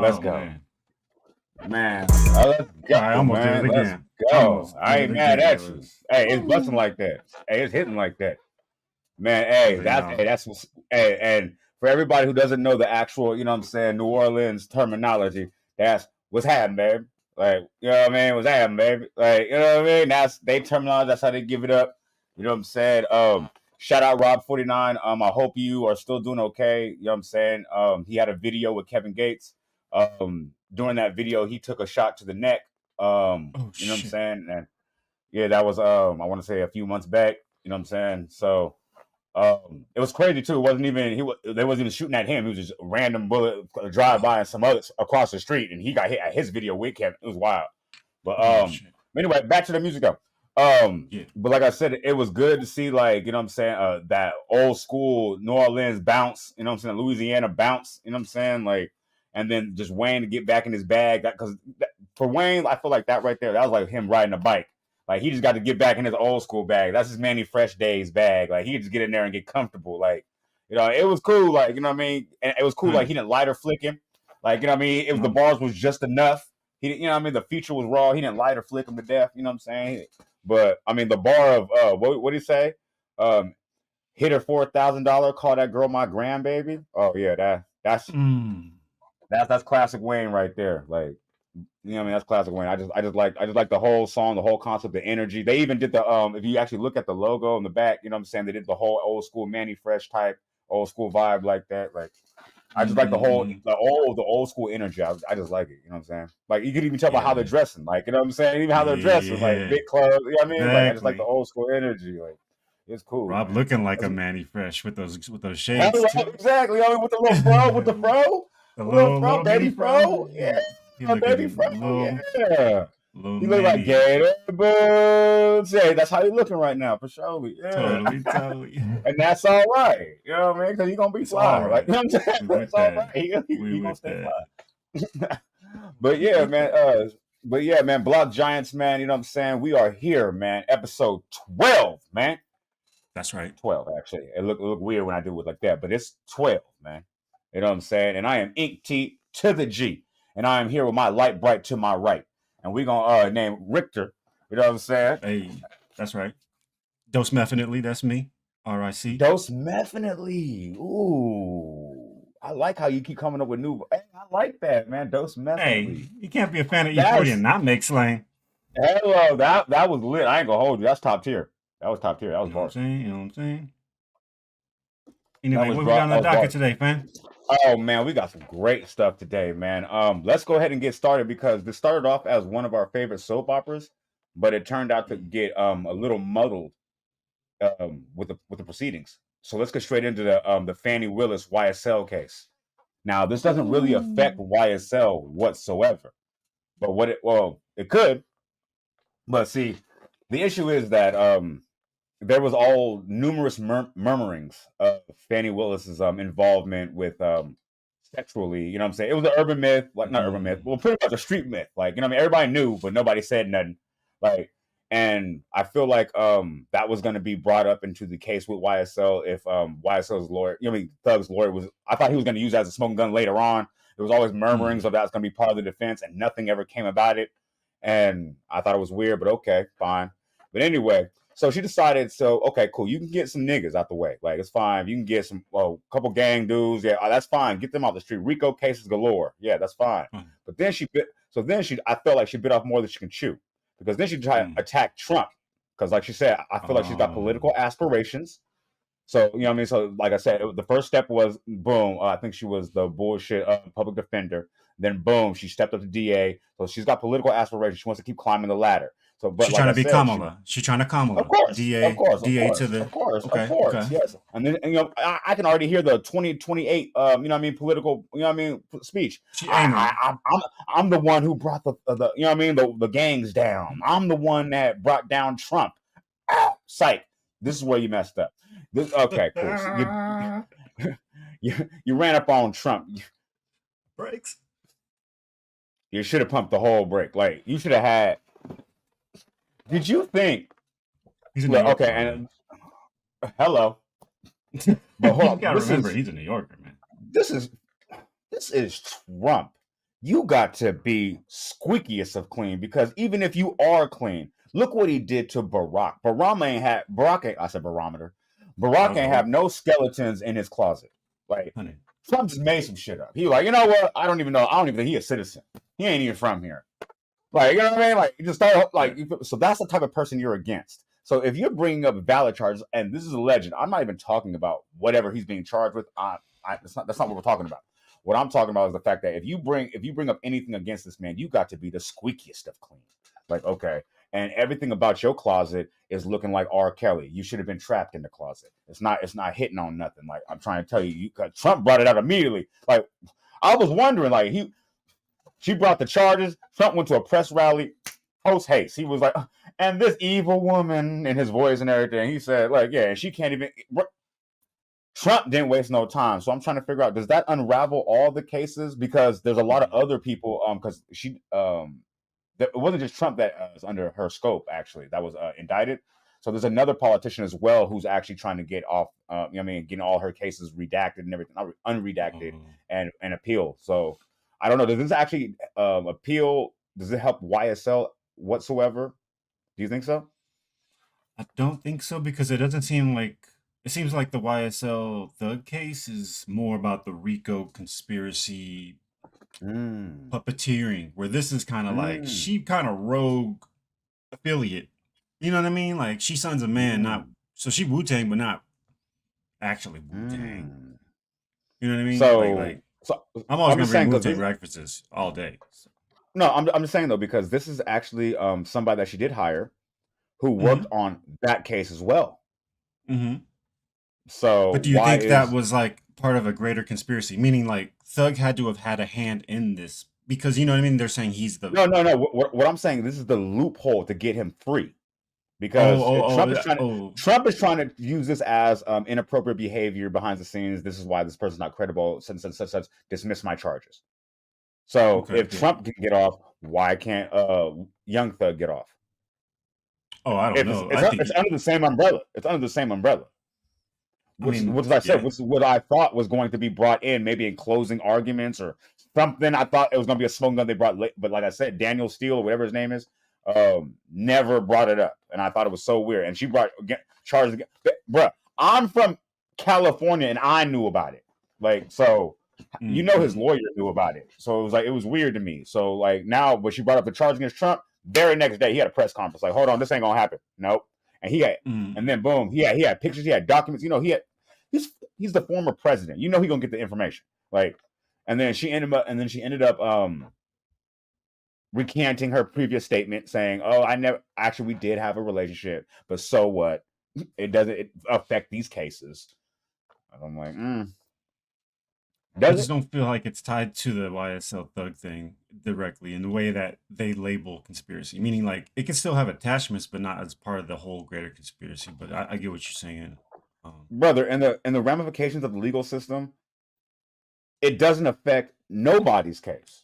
Let's Oh go. man. Man, let's go, I almost did man. it Let's again. go. Almost I did ain't it mad again. It at you. was Hey, it's busting like that. Hey, it's hitting like that. Man, you know. hey, and for everybody who doesn't know the actual, you know what I'm saying, New Orleans terminology, that's what's happening, baby. Like, you know what I mean? What's happening, baby? Like, you know what I mean? That's they terminology, that's how they give it up. You know what I'm saying? Shout out Rob 49. I hope you are still doing okay. You know what I'm saying? He had a video with Kevin Gates. During that video, he took a shot to the neck. Oh You know what I'm shit. saying? And yeah, that was I want to say a few months back. You know what I'm saying? So it was crazy too. It wasn't even they wasn't even shooting at him. It was just a random bullet drive by and some others across the street, and he got hit at his video with Kevin. It was wild. But Oh shit. anyway, back to the music though. Yeah. But like I said, it was good to see, like, you know what I'm saying, that old school New Orleans bounce, you know what I'm saying, Louisiana bounce, you know what I'm saying, like, and then just Wayne to get back in his bag. That because for Wayne, I feel like that right there, that was like him riding a bike. Like, he just got to get back in his old school bag. That's his Manny Fresh Days bag. Like, he could just get in there and get comfortable. Like, you know, it was cool. Like, you know what I mean? And it was cool. Like, he didn't lighter flick him. Like, you know what I mean? It was the No. bars was just enough. He, you know what I mean? The feature was raw. He didn't lighter flick him to death. You know what I'm saying? But I mean, the bar of what did he say? Hit her $4,000. Call that girl my grandbaby. Oh yeah, that's classic Wayne right there. Like, you know what I mean? That's classic Wayne. I just like the whole song, the whole concept, the energy. They even did the if you actually look at the logo in the back, you know what I'm saying? They did the whole old school Manny Fresh type, old school vibe like that. Like, I just like the old school energy. I just like it. You know what I'm saying? Like, you could even tell by how they're Yeah. dressing. Like, you know what I'm saying? Even how they're dressing, like Yeah. big clothes. You know what I mean? Like, I just like the Exactly. old school energy. Like, it's cool, Rob man. looking like a That's, Manny Fresh with those shades hello, too. exactly. I mean, with the little fro, with the fro, The little fro, little mini baby fro. fro, yeah, He baby looking fro, yeah. little He look like mini. Gator Boots. Yeah, that's how he looking right now, for sure. Yeah. Totally. And that's all right. You know what I mean? Because he's gonna be It's all fly. Like, you right. know what I'm saying? We That's with all that. right. We He gonna with stay that. fly. But We yeah, with man. that. But yeah, man. Block Giants, man. You know what I'm saying? We are here, man. Episode 12, man. That's right. 12, actually. It look weird when I do it like that, but it's 12, man. You know what I'm saying? And I am Ink T to the G, and I am here with my light bright to my right, and we gonna name Richter. You know what I'm saying? Hey, that's right. Dose definitely. That's me. RIC. Dose definitely. Ooh, I like how you keep coming up with new. Hey, I like that, man. Dose Hey, definitely. you can't be a fan of E40 and That's not make slang. hello. That was lit. I ain't gonna hold you. That's top tier. That was top tier. That You was know what I'm bars. saying? You know what I'm saying? That Anyway, was what we got on that the was docket bars. today, fam? Oh man, we got some great stuff today, man. Let's go ahead and get started because this started off as one of our favorite soap operas, but it turned out to get a little muddled with the proceedings. So let's get straight into the Fani Willis YSL case. Now, this doesn't really affect Ooh. YSL whatsoever, but it could. But see, the issue is that there was all numerous murmurings of Fani Willis's involvement with sexually. You know what I'm saying? It was an urban myth, like not urban myth, well, pretty much a street myth. Like, you know what I mean? Everybody knew, but nobody said nothing. Like, and I feel like that was going to be brought up into the case with YSL if YSL's lawyer, you know, what I mean, Thug's lawyer was. I thought he was going to use that as a smoking gun later on. There was always murmurings of that's going to be part of the defense, and nothing ever came about it. And I thought it was weird, but okay, fine. But anyway, so she decided, so okay, cool. You can get some niggas out the way. Like, it's fine. You can get some couple gang dudes. Yeah, that's fine. Get them out the street. Rico cases galore. Yeah, that's fine. But then I felt like she bit off more than she can chew because then she tried to attack Trump because, like she said, I feel like she's got political aspirations. So, you know what I mean? So, like I said, the first step was boom. I think she was the bullshit public defender. Then boom, she stepped up to DA. So she's got political aspirations. She wants to keep climbing the ladder. So, but She like trying I to be said, Kamala. She trying to of Kamala. course, of DA, course, of DA to course, the. of course, of Okay, course, okay. yes. And then, and, you know, I can already hear the 2028, you know what I mean, political, you know what I mean, speech. She aiming. I'm the one who brought the you know what I mean, the gangs down. I'm the one that brought down Trump. Psych. This is where you messed up. Okay, cool. So you ran up on Trump. Breaks. You should have pumped the whole brake. Like, you should have had. Did you think? He's a New Yorker, Okay, my man. and hello. But hold You on. gotta remember, he's a New Yorker, man. This is Trump. you got to be squeakiest of clean, because even if you are clean, look what he did to Barack. Barack ain't, I said barometer. That Barack was a ain't have whole no skeletons in his closet. Like, honey. Trump just made some shit up. He was like, you know what? I don't even know. I don't even think he's a citizen. He ain't even from here. Like, you know what I mean? Like, you just start like, Yeah. so that's the type of person you're against. So if you're bringing up valid charges, and this is a legend, I'm not even talking about whatever he's being charged with. That's not what we're talking about. What I'm talking about is the fact that if you bring up anything against this man, you got to be the squeakiest of clean. Like, okay, and everything about your closet is looking like R. Kelly. You should have been trapped in the closet. It's not hitting on nothing. Like, I'm trying to tell you, Trump brought it out immediately. Like, I was wondering, like, she brought the charges. Trump went to a press rally post haste. He was like, and this evil woman, in his voice and everything. He said, like, yeah, and she can't even. Trump didn't waste no time. So I'm trying to figure out, does that unravel all the cases? Because there's a lot of other people. Because it wasn't just Trump that was under her scope. Actually, that was indicted. So there's another politician as well who's actually trying to get off. Getting all her cases redacted and everything, unredacted and appeal. So I don't know. Does this actually appeal? Does it help YSL whatsoever? Do you think so? I don't think so because it seems like the YSL Thug case is more about the Rico conspiracy Mm. puppeteering, where this is kind of like Mm. she kind of rogue affiliate. You know what I mean? Like she Sons of Man, not Mm. so she Wu-Tang, but not actually Wu-Tang. Mm. You know what I mean? So, so I'm always I'm gonna just bring saying because Wu-Tang this. references all day. So. No, I'm just saying though, because this is actually somebody that she did hire who Mm-hmm. worked on that case as well. Mm-hmm. So But do you why think that is was like part of a greater conspiracy? Meaning like Thug had to have had a hand in this because you know what I mean? They're saying he's the no? What I'm saying, this is the loophole to get him free, oh because oh oh Trump is trying to oh use this as inappropriate behavior behind the scenes. This is why this person's not credible. Such. Dismiss my charges. So okay if yeah Trump can get off, why can't Young Thug get off? oh I don't If know I think it's under the same umbrella. It's under the same umbrella. I Which, mean as I said, yeah which is what I thought was going to be brought in, maybe in closing arguments or something. I thought it was going to be a smoke gun they brought late, but like I said, Daniel Steele or whatever his name is, never brought it up, and I thought it was so weird. And she brought charges again, bruh. I'm from California, and I knew about it. Like, so his mm-hmm. lawyer knew about it, so it was weird to me. So like now, when she brought up the charge against Trump, very next day he had a press conference. Like, hold on, this ain't gonna happen. Nope. And Mm-hmm. and then boom, he had pictures, he had documents. He's the former president. He gonna get the information. Like, and then she ended up recanting her previous statement, saying, "Oh, I never actually we did have a relationship, but so what? It doesn't affect these cases." And I'm like, I does just it? don't feel like it's tied to the YSL Thug thing directly in the way that they label conspiracy. Meaning, like, it can still have attachments, but not as part of the whole greater conspiracy. But I get what you're saying. Brother, and the ramifications of the legal system, it doesn't affect nobody's case,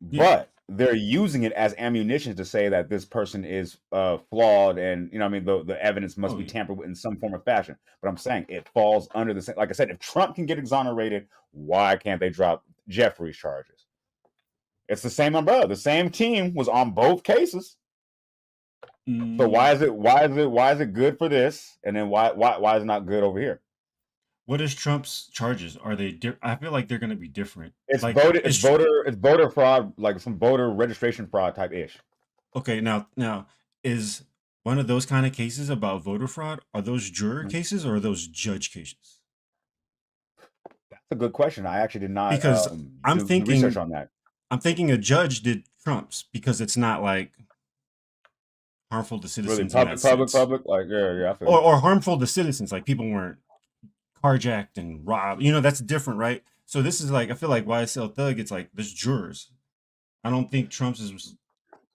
Yeah. but they're using it as ammunition to say that this person is flawed, and the evidence must Oh, be yeah. tampered with in some form or fashion. But I'm saying it falls under the same. Like I said, if Trump can get exonerated, why can't they drop Jeffrey's charges? It's the same umbrella. The same team was on both cases. So Mm, why is it good for this, and then why is it not good over here? what is Trump's charges? Are they? I feel like they're going to be different. It's Like, voter fraud, like some voter registration fraud type ish. okay. Now is one of those kind of cases about voter fraud? Are those juror cases or are those judge cases? That's a good question. I actually did not Because I'm do research thinking, on that. I'm thinking a judge did Trump's because it's not like harmful to Really, citizens in that sense, public. Like, yeah, I feel or you. harmful to citizens, like people weren't carjacked and robbed. You know, that's different, right? So this is like I feel like YSL Thug. It's like there's jurors. I don't think Trump's is.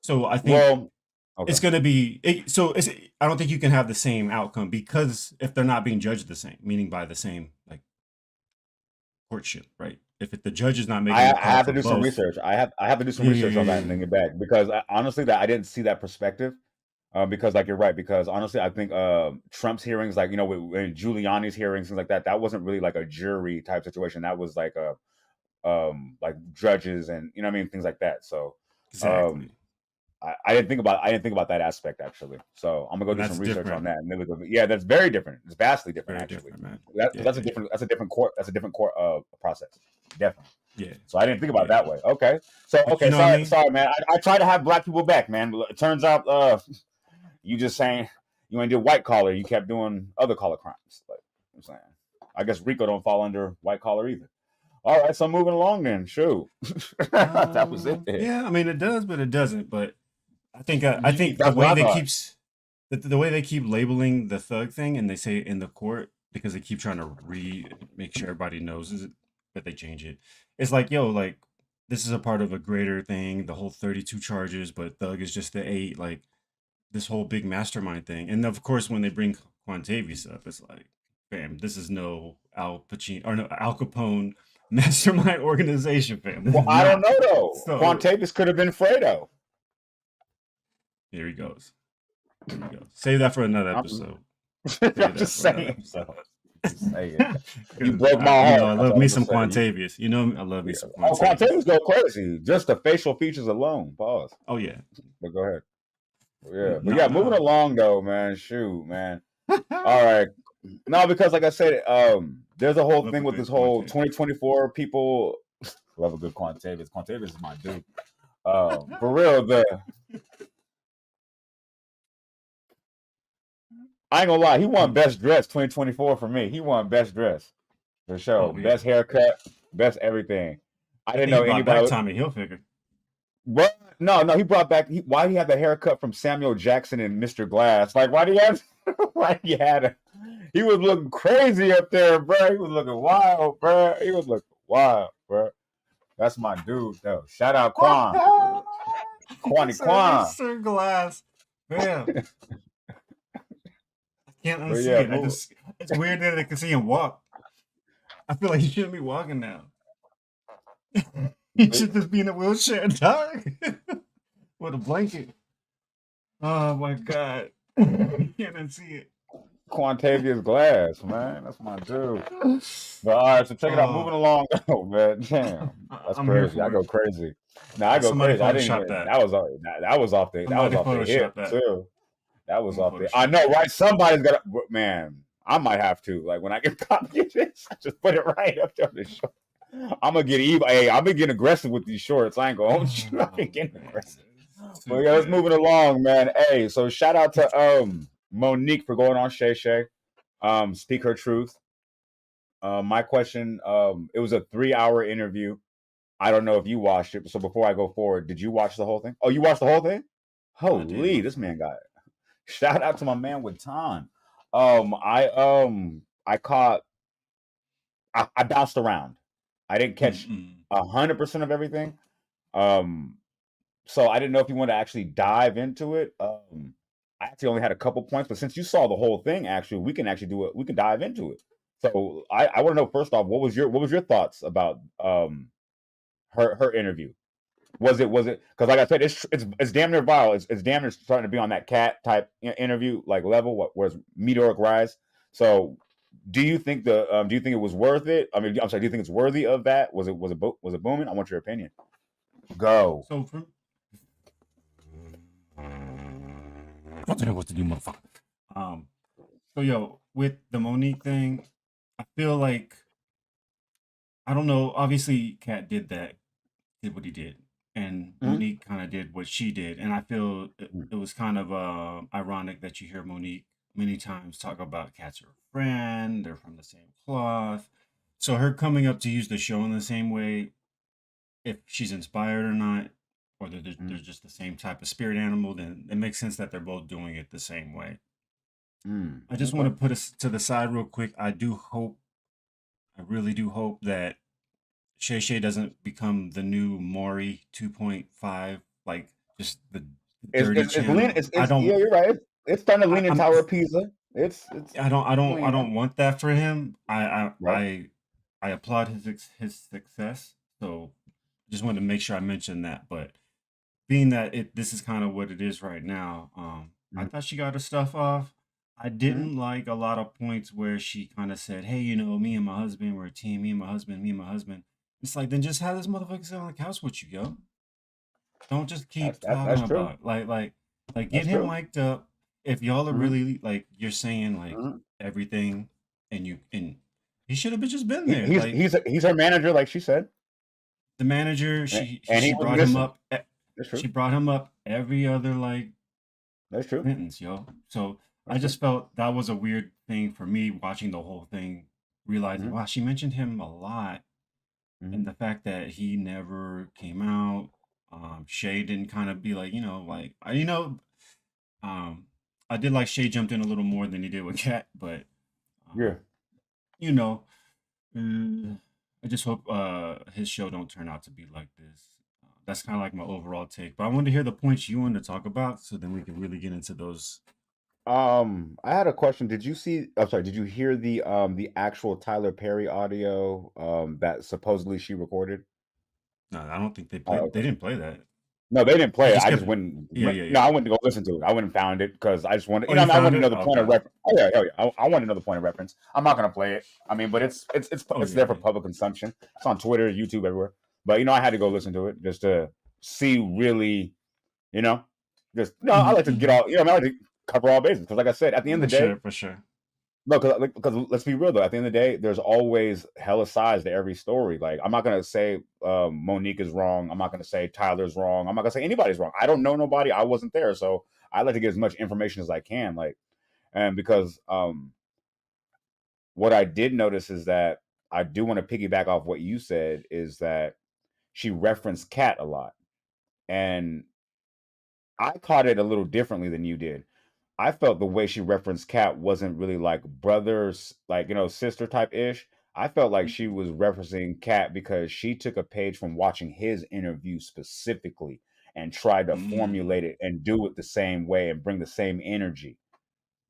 So I think Well, okay. it's going to be. I don't think you can have the same outcome because if they're not being judged the same, meaning by the same like courtship, right? If the judge is not making the I call have to for do some both, research. I have to do some yeah, yeah, research yeah, on that yeah, and yeah. then get back, because honestly, that I didn't see that perspective. Because like you're right. Because honestly, I think Trump's hearings, like and Giuliani's hearings, things like that, that wasn't really like a jury type situation. That was like like judges and you know what I mean, things like that. So Exactly. I didn't think about that aspect actually. So I'm gonna go And do that's some research different. on that. And then yeah, that's very different. It's vastly different Very actually. different, man. That's a different court process. Definitely. Yeah. So I didn't think about it Yeah. that way. Okay. So But you know what I mean? sorry, man. I try to have black people back, man. But it turns out you just saying you ain't do white collar, you kept doing other collar crimes. Like I'm saying. I guess RICO don't fall under white collar either. All right, so I'm moving along then. Shoot. That was it then. Yeah, I mean it does, but it doesn't. But I think the That's what way I they thought. the way they keep labeling the thug thing, and they say in the court because they keep trying to make sure everybody knows it, but they change it. It's like, yo, like this is a part of a greater thing, the whole 32 charges, but thug is just the 8, like this whole big mastermind thing. And of course, when they bring Quantavius up, it's like, fam, this is no Al Pacino or no Al Capone mastermind organization, fam. This Well, is I don't not. know though. So Quantavius could have been Fredo. here he goes. Here he goes. Save that for another I'm, episode. I'm just saying. Just saying. You broke my I heart. love me some Quantavius. You know, I love me some Quantavius. Quantavius go crazy. Just the facial features alone. Pause. Oh yeah. But go ahead. Yeah, but yeah, moving along though, man. Shoot, man. All right. No, because like I said, there's a whole thing with this whole 2024 people love a good Quantavius. Quantavius is my dude. For real, I ain't gonna lie, he won best dress 2024 for me. He won best dress for sure. Oh, yeah. Best haircut, best everything. I didn't know anybody. Tommy Hilfiger. What? No, he brought back. Why he had the haircut from Samuel Jackson and Mr. Glass? Like, why do you have? Why he had it? He was looking crazy up there, bro. He was looking wild, bro. He was looking wild, bro. That's my dude, though. Shout out Quan. Quan. Mr. Glass. Bam. I can't unsee it. It's weird that I can see him walk. I feel like he shouldn't be walking now. He should just be in a wheelchair, dog. With a blanket. Oh my god. I can't unsee it. Quantavius Glass, man. That's my dude. But all right, so check it out. Moving along, though, man. Damn, that's crazy. I go crazy. No, I go crazy. I didn't even, that was off the hip too. That was off the. I know, right? Somebody's got to. Man, I might have to. Like when I get copy this, I just put it right up there on the short. I'm gonna get evil. Hey, I've been getting aggressive with these shorts. I ain't gonna hold you. I've been getting aggressive. But yeah, let's move it along, man. Hey, so shout out to Monique for going on Shay Shay. Speak her truth. My question, it was a 3-hour interview. I don't know if you watched it. So before I go forward, did you watch the whole thing? Oh, you watched the whole thing? Holy, this man got it. Shout out to my man with time. I bounced around. I didn't catch 100% of everything. So I didn't know if you want to actually dive into it. I actually only had a couple points, but since you saw the whole thing, actually, we can actually do it. We can dive into it. So I want to know first off, what was your thoughts about her interview? Was it because like I said, it's damn near viral. It's damn near starting to be on that cat type interview like level, whereas meteoric rise. So do you think it was worth it? I mean, I'm sorry, do you think it's worthy of that? Was it booming? I want your opinion. Go. So what to do, motherfucker. So yo, with the Monique thing, I feel like I don't know. Obviously, Cat did what he did, and Monique kind of did what she did, and I feel it was kind of ironic that you hear Monique many times talk about Cat's her friend. They're from the same cloth, so her coming up to use the show in the same way, if she's inspired or not, or they're just the same type of spirit animal, then it makes sense that they're both doing it the same way. I just want to put us to the side real quick. I really do hope that Shay Shay doesn't become the new Maury 2.5, like just the dirty channel. Yeah, you're right. It's starting to lean in Tower of Pisa. I don't want that for him. I applaud his success. So just wanted to make sure I mentioned that. But being that this is kind of what it is right now, I thought she got her stuff off. I didn't like a lot of points where she kind of said, "Hey, me and my husband, we're a team. Me and my husband, me and my husband." It's like, then just have this motherfucker sit on the couch with you, yo. Don't just keep That's talking true. about like get That's him true. mic'd up. If y'all are Mm-hmm. really like you're saying like Mm-hmm. everything, and he should have just been there. Like He's her manager, like she said, the manager, and he she was brought him missing. up. That's She true. brought him up every other like That's true. sentence, yo. So I That's true. just felt that was a weird thing for me watching the whole thing, realizing Mm-hmm. wow, she mentioned him a lot, Mm-hmm. and the fact that he never came out. Shay didn't kind of be like, um, I did like Shay jumped in a little more than he did with Cat, but Yeah. um, you know, mm, I just hope his show don't turn out to be like this. That's kind of like my overall take. But I wanted to hear the points you wanted to talk about, so then we can really get into those. I had a question. Did you see? I'm sorry. Did you hear the actual Tyler Perry audio that supposedly she recorded? No, I don't think they played. They Okay. didn't play that. No, they didn't They play it. just I just kept. went, Yeah, went. yeah, No, yeah. I went to go listen to it. I went and found it because I just wanted, Oh, you I found wanted it? another point of Okay. reference. Oh yeah, oh yeah. I wanted another point of reference. I'm not gonna play it. I mean, but Oh it's yeah, there for yeah. public consumption. It's on Twitter, YouTube, everywhere. But I had to go listen to it just to see really, you know, just I like to get Mm-hmm. all, I like to cover all bases because, like I said, at the end For of the day, sure, for sure. no, because let's be real though. At the end of the day, there's always hella sides to every story. Like I'm not gonna say Monique is wrong. I'm not gonna say Tyler's wrong. I'm not gonna say anybody's wrong. I don't know nobody. I wasn't there, so I like to get as much information as I can. Like, and because what I did notice is that I do want to piggyback off what you said is that she referenced Cat a lot, and I caught it a little differently than you did. I felt the way she referenced Cat wasn't really like brothers, like sister type ish. I felt like she was referencing Cat because she took a page from watching his interview specifically and tried to Mm. formulate it and do it the same way and bring the same energy.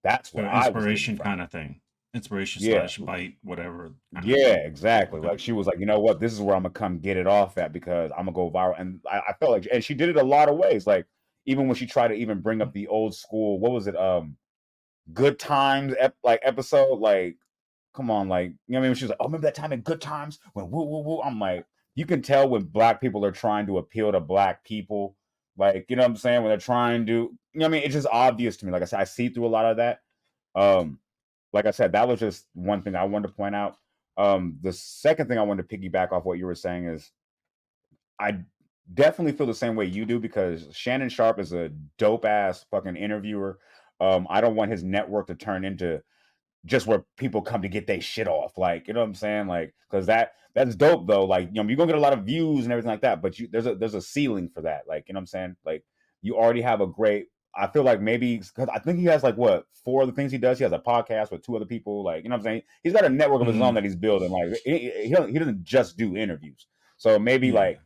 That's So what I was getting inspiration from kind it. of thing. Inspiration Yeah, slash bite, whatever kind of yeah, thing. exactly. Okay. Like she was like, you know what, this is where I'm gonna come get it off at because I'm gonna go viral. And I felt like, and she did it a lot of ways. Like even when she tried to even bring up the old school, what was it? Good Times like episode, like come on, like what I mean? She was like, oh, remember that time in Good Times when woo woo woo? I'm like, you can tell when black people are trying to appeal to black people, like what I'm saying, when they're trying to, what I mean, it's just obvious to me. Like I said, I see through a lot of that. Um, like I said, that was just one thing I wanted to point out. The second thing I wanted to piggyback off what you were saying is I definitely feel the same way you do because Shannon Sharp is a dope ass fucking interviewer. I don't want his network to turn into just where people come to get their shit off. Like, what I'm saying? Like, because that's dope though. Like, you're gonna get a lot of views and everything like that, but there's a ceiling for that. Like, what I'm saying? Like, you already have a great. I feel like maybe because I think he has like what 4 other things he does. He has a podcast with 2 other people. Like, what I'm saying? He's got a network of his own Mm. that he's building. Like, he doesn't just do interviews. So maybe Yeah. like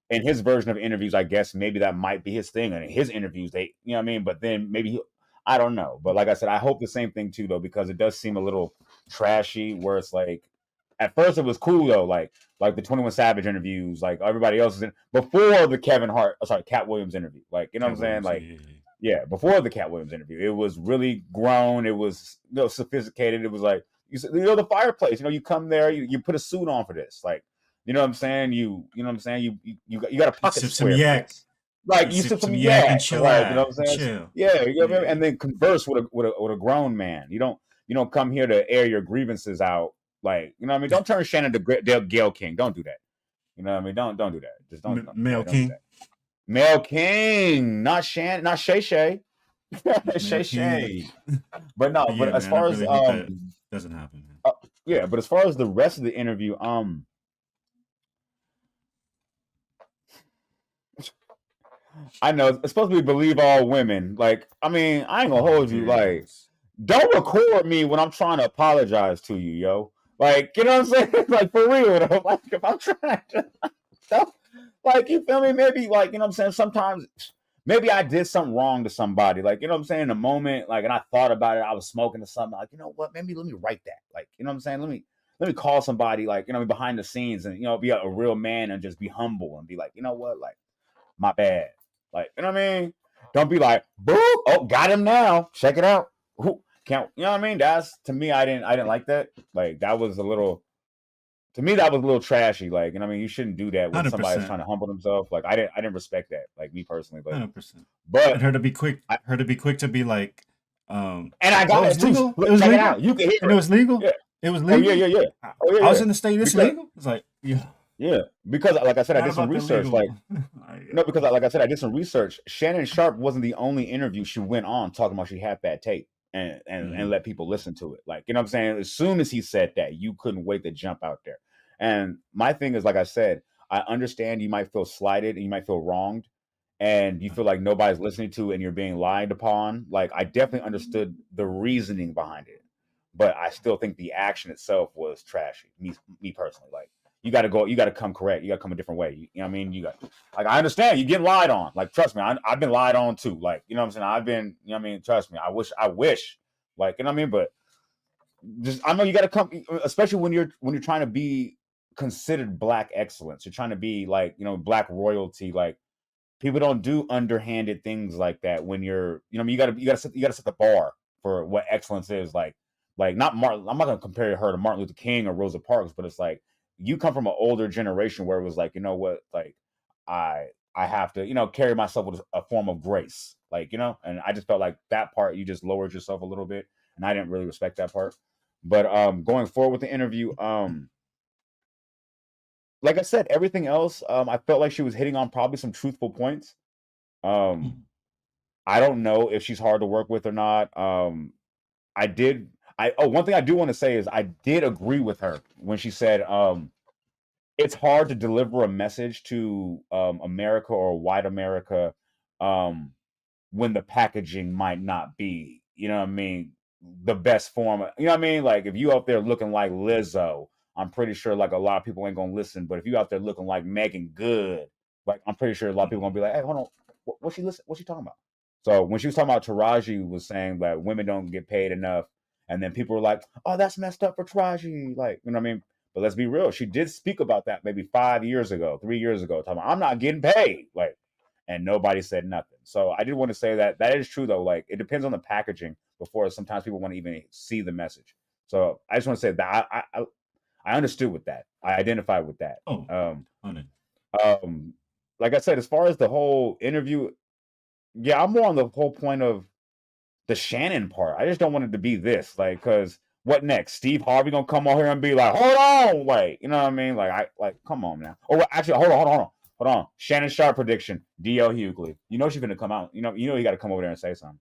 in his version of interviews, I guess maybe that might be his thing. And in his interviews, they, what I mean? But then maybe I don't know. But like I said, I hope the same thing too, though, because it does seem a little trashy. Where it's like, at first it was cool though, like the 21 Savage interviews, like everybody else is in before the Cat Williams interview. Like, what I'm Cat saying? Williams. Yeah, Like, yeah, yeah. yeah, before the Cat Williams interview, it was really grown. It was sophisticated. It was like the fireplace. You come there, you put a suit on for this. Like, you know what I'm saying? You know what I'm saying? You got a You pocket sip some square for yak. this. Like You you sip sip some some yak and yak, chill like you know out. what I'm And saying? chill. Yeah, Yeah. and then converse with a grown man. You don't come here to air your grievances out. Like you know what I mean? Don't turn Shannon to Gail King. Don't do that. You know what I mean? Don't do that. Just Male don't do King. that. Mel King, not Shannon, not Shay Shay. Male Shay King. Shay. But no, But but yeah, as man, I far as really hope that doesn't happen, man. yeah, but as far as the rest of the interview, I know it's supposed to be believe all women. Like, I mean, I ain't gonna Oh, hold you. here he Like, goes. don't record me when I'm trying to apologize to you, yo. Like, you know what I'm saying? Like for real, though. Like if I'm trying to don't, like you feel me? Maybe like, you know what I'm saying? Sometimes maybe I did something wrong to somebody. Like, you know what I'm saying? In the moment, like, and I thought about it, I was smoking or something. Like, you know what? Maybe let me write that. Like, you know what I'm saying? Let me call somebody, like, behind the scenes and be a real man and just be humble and be like, you know what? Like, my bad. Like, you know what I mean? Don't be like, boo, oh, got him now. Check it out. Who can't, you know what I mean? That's to me, I didn't like that. Like that was a little to me that was a little trashy. Like, and I mean, you shouldn't do that when somebody's 100%. trying to humble themselves. Like, I didn't respect that. Like me personally, 100%. but And her to be quick, I, to be like, and I got oh, it's that too. legal. It Look, was check it legal, out. You can hear and it it. was legal. Yeah. It was Oh yeah, legal. yeah, yeah. Oh I yeah, was yeah. in the state. It's Because legal. It's like, yeah, yeah, because like I said, I not did some about the research. legal. Like, no, because like I said, I did some research. Shannon Sharp wasn't the only interview she went on talking about she had that tape and let people listen to it. Like, you know what I'm saying? As soon as he said that, you couldn't wait to jump out there. And my thing is, like I said, I understand you might feel slighted and you might feel wronged and you feel like nobody's listening to and you're being lied upon. Like, I definitely understood the reasoning behind it, but I still think the action itself was trashy. Me personally, like, you got to go, you got to come correct, you got to come a different way. You know what I mean? You got, like, I understand you getting lied on. Like, trust me, I've been lied on too. Like, you know what I'm saying? I've been, you know what I mean? Trust me, I wish, like, you know what I mean? But just, I know you got to come, especially when you're trying to be considered black excellence. You're trying to be like, you know, black royalty. Like, people don't do underhanded things like that when you're, you know, you gotta set the bar for what excellence is. Like not Martin. I'm not gonna compare her to Martin Luther King or Rosa Parks, but it's like you come from an older generation where it was like, you know what, like I I have to, you know, carry myself with a form of grace, like, you know. And I just felt like that part you just lowered yourself a little bit, and I didn't really respect that part. But going forward with the interview, like I said, everything else, I felt like she was hitting on probably some truthful points. Um, I don't know if she's hard to work with or not. I did. One thing I do want to say is I did agree with her when she said it's hard to deliver a message to America or white America um, when the packaging might not be, you know what I mean, the best form. You know what I mean? Like if you out there looking like Lizzo, I'm pretty sure like a lot of people ain't gonna listen. But if you out there looking like Megan Good, like I'm pretty sure a lot of people gonna be like, hey, hold on, what she listen? What's she talking about? So when she was talking about Taraji was saying that women don't get paid enough, and then people were like, oh, that's messed up for Taraji, like, you know what I mean? But let's be real, she did speak about that maybe 5 years ago, 3 years ago, talking about I'm not getting paid, like, and nobody said nothing. So I did want to say that that is true though. Like it depends on the packaging before sometimes people want to even see the message. So I just want to say that I understood with that. I identified with that. Oh, honey. Um, like I said, as far as the whole interview, yeah, I'm more on the whole point of the Shannon part. I just don't want it to be this, like, because what next? Steve Harvey gonna come on here and be like, "Hold on, wait," you know what I mean? Like, come on now. Or actually, hold on. Shannon Sharp prediction: D.L. Hughley. You know she's gonna come out. You know you got to come over there and say something.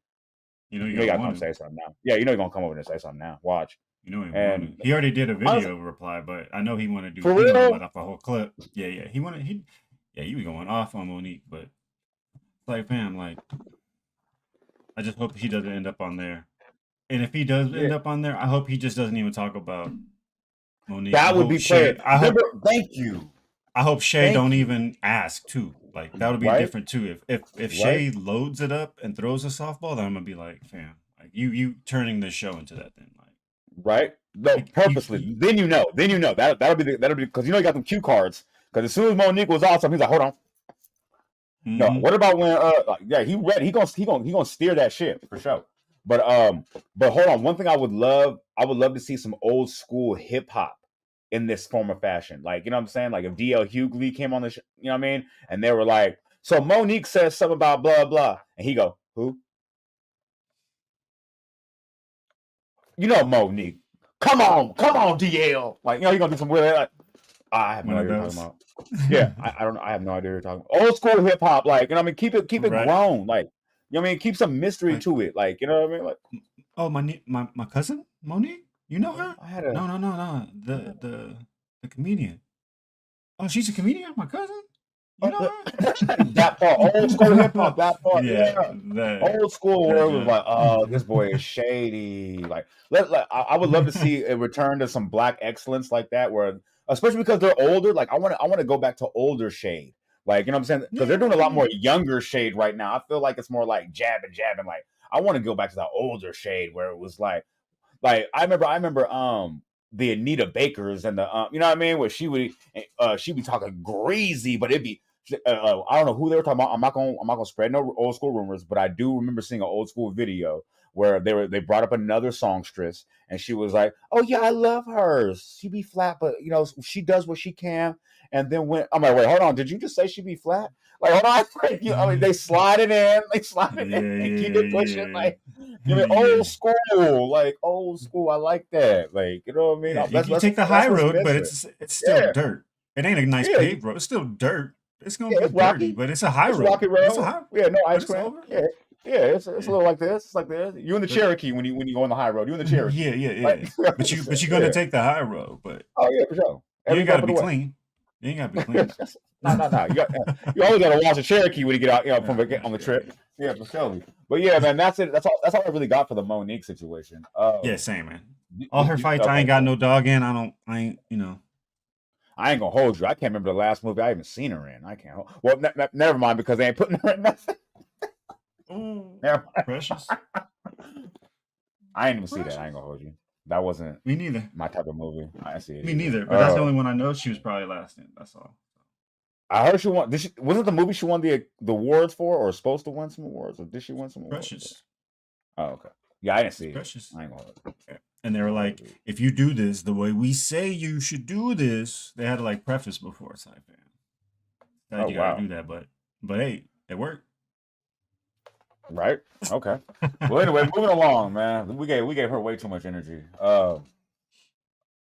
You know You you know you don't got to want come to. say something now. Yeah, you know you're gonna come over there and say something now. Watch. You know he want to. And He already did a honestly, video reply, but I know he want to do. for He gonna real, let off a whole clip. Yeah, yeah. He wanted. Yeah, he was going off on Monique, but it's like, fam, like, I just hope he doesn't end up on there. And if he does yeah, end up on there, I hope he just doesn't even talk about Monique. that would be player. Remember, thank you, I hope Shay thank don't you. even ask too. Like that would be Right, different too. If right. Shay loads it up and throws a softball, then I'm gonna be like, fam, like you turning this show into that then. Right? No, Like purposely. Then you know. That'll be because you know you got them cue cards. Because as soon as Monique was awesome, he's like, hold on. No, mm-hmm. what about when yeah, he ready. He gonna steer that ship for sure. But hold on. One thing I would love to see some old school hip hop in this form of fashion. Like, you know what I'm saying? Like if DL Hughley came on the you know what I mean? And they were like, so Monique says something about blah blah. And he go, who? You know Monique. Come on, DL. Like, you know, you're gonna do some weird like, I have no One of idea what you're talking those. about. Yeah, I don't know. I have no idea what you're talking about. Old school hip hop, like, you know what I mean? Keep it Right. grown. Like, you know what I mean? Keep some mystery Like, to it. Like, you know what I mean? Like, oh, my cousin Monique. You know her? I had a No. The comedian. Oh, she's a comedian. My cousin. You know that part, old school hip hop, her? that part, Yeah, yeah. that Old school where that it was joint. like, oh, this boy is shady. Like, I would love to see a return to some black excellence like that, where especially because they're older. Like, I want to go back to older shade. Like, you know what I'm saying? Because they're doing a lot Yeah. more younger shade right now. I feel like it's more like jabbing. Like, I want to go back to that older shade where it was like I remember the Anita Bakers and the you know what I mean, where she'd be talking greasy, but it'd be I don't know who they were talking about. I'm not gonna spread no old school rumors, but I do remember seeing an old school video where they brought up another songstress, and she was like, "Oh yeah, I love her. She be flat, but she does what she can." And then when I'm like, "Wait, hold on, did you just say she be flat?" Like, hold on, I mean, they slide it in, and keep it pushing. Like, give me Yeah. old school. I like that. Like, you know what I mean? Yeah, you That's take the high what's road, but missing. it's still Yeah, dirt. It ain't a nice yeah, paved road. It's still dirt. It's gonna yeah. be It's dirty, rocky. but it's a high It's road. rocky It's a road. high, Yeah, no but ice it's cream. over. Yeah, yeah. It's a Yeah. little like this. It's like this. You in the But Cherokee when you go on the high road. You in the Cherokee, yeah, yeah, right? yeah. But you're gonna Yeah. take the high road, but Oh yeah, for sure. you Every ain't gotta step of be the way. clean. You ain't gotta be clean. No. You always gotta watch the Cherokee when you get out, from on the Yeah. trip. Yeah, for sure. But yeah, man, that's it. That's all I really got for the Monique situation. Yeah, same man. All her fights, I Okay, ain't got cool. no dog in. I ain't, I ain't gonna hold you. I can't remember the last movie I even seen her in. I can't. Well, never mind because they ain't putting her in nothing. Never mind. Precious. I ain't even see that. Precious. I ain't gonna hold you. That wasn't Me neither. my type of movie. I didn't see it Me either. neither. But that's the only one I know she was probably last in. That's all. I heard she won. Wasn't the movie she won the awards for, or supposed to win some awards, or did she win some awards? Precious. Oh, okay. Yeah, I didn't see It's it. Precious. I ain't gonna hold you. And they were like, if you do this the way we say you should do this, they had to like preface before. It's like, man, you gotta do that, but hey, it worked. Right. Okay. Well, anyway, moving along, man. We gave her way too much energy.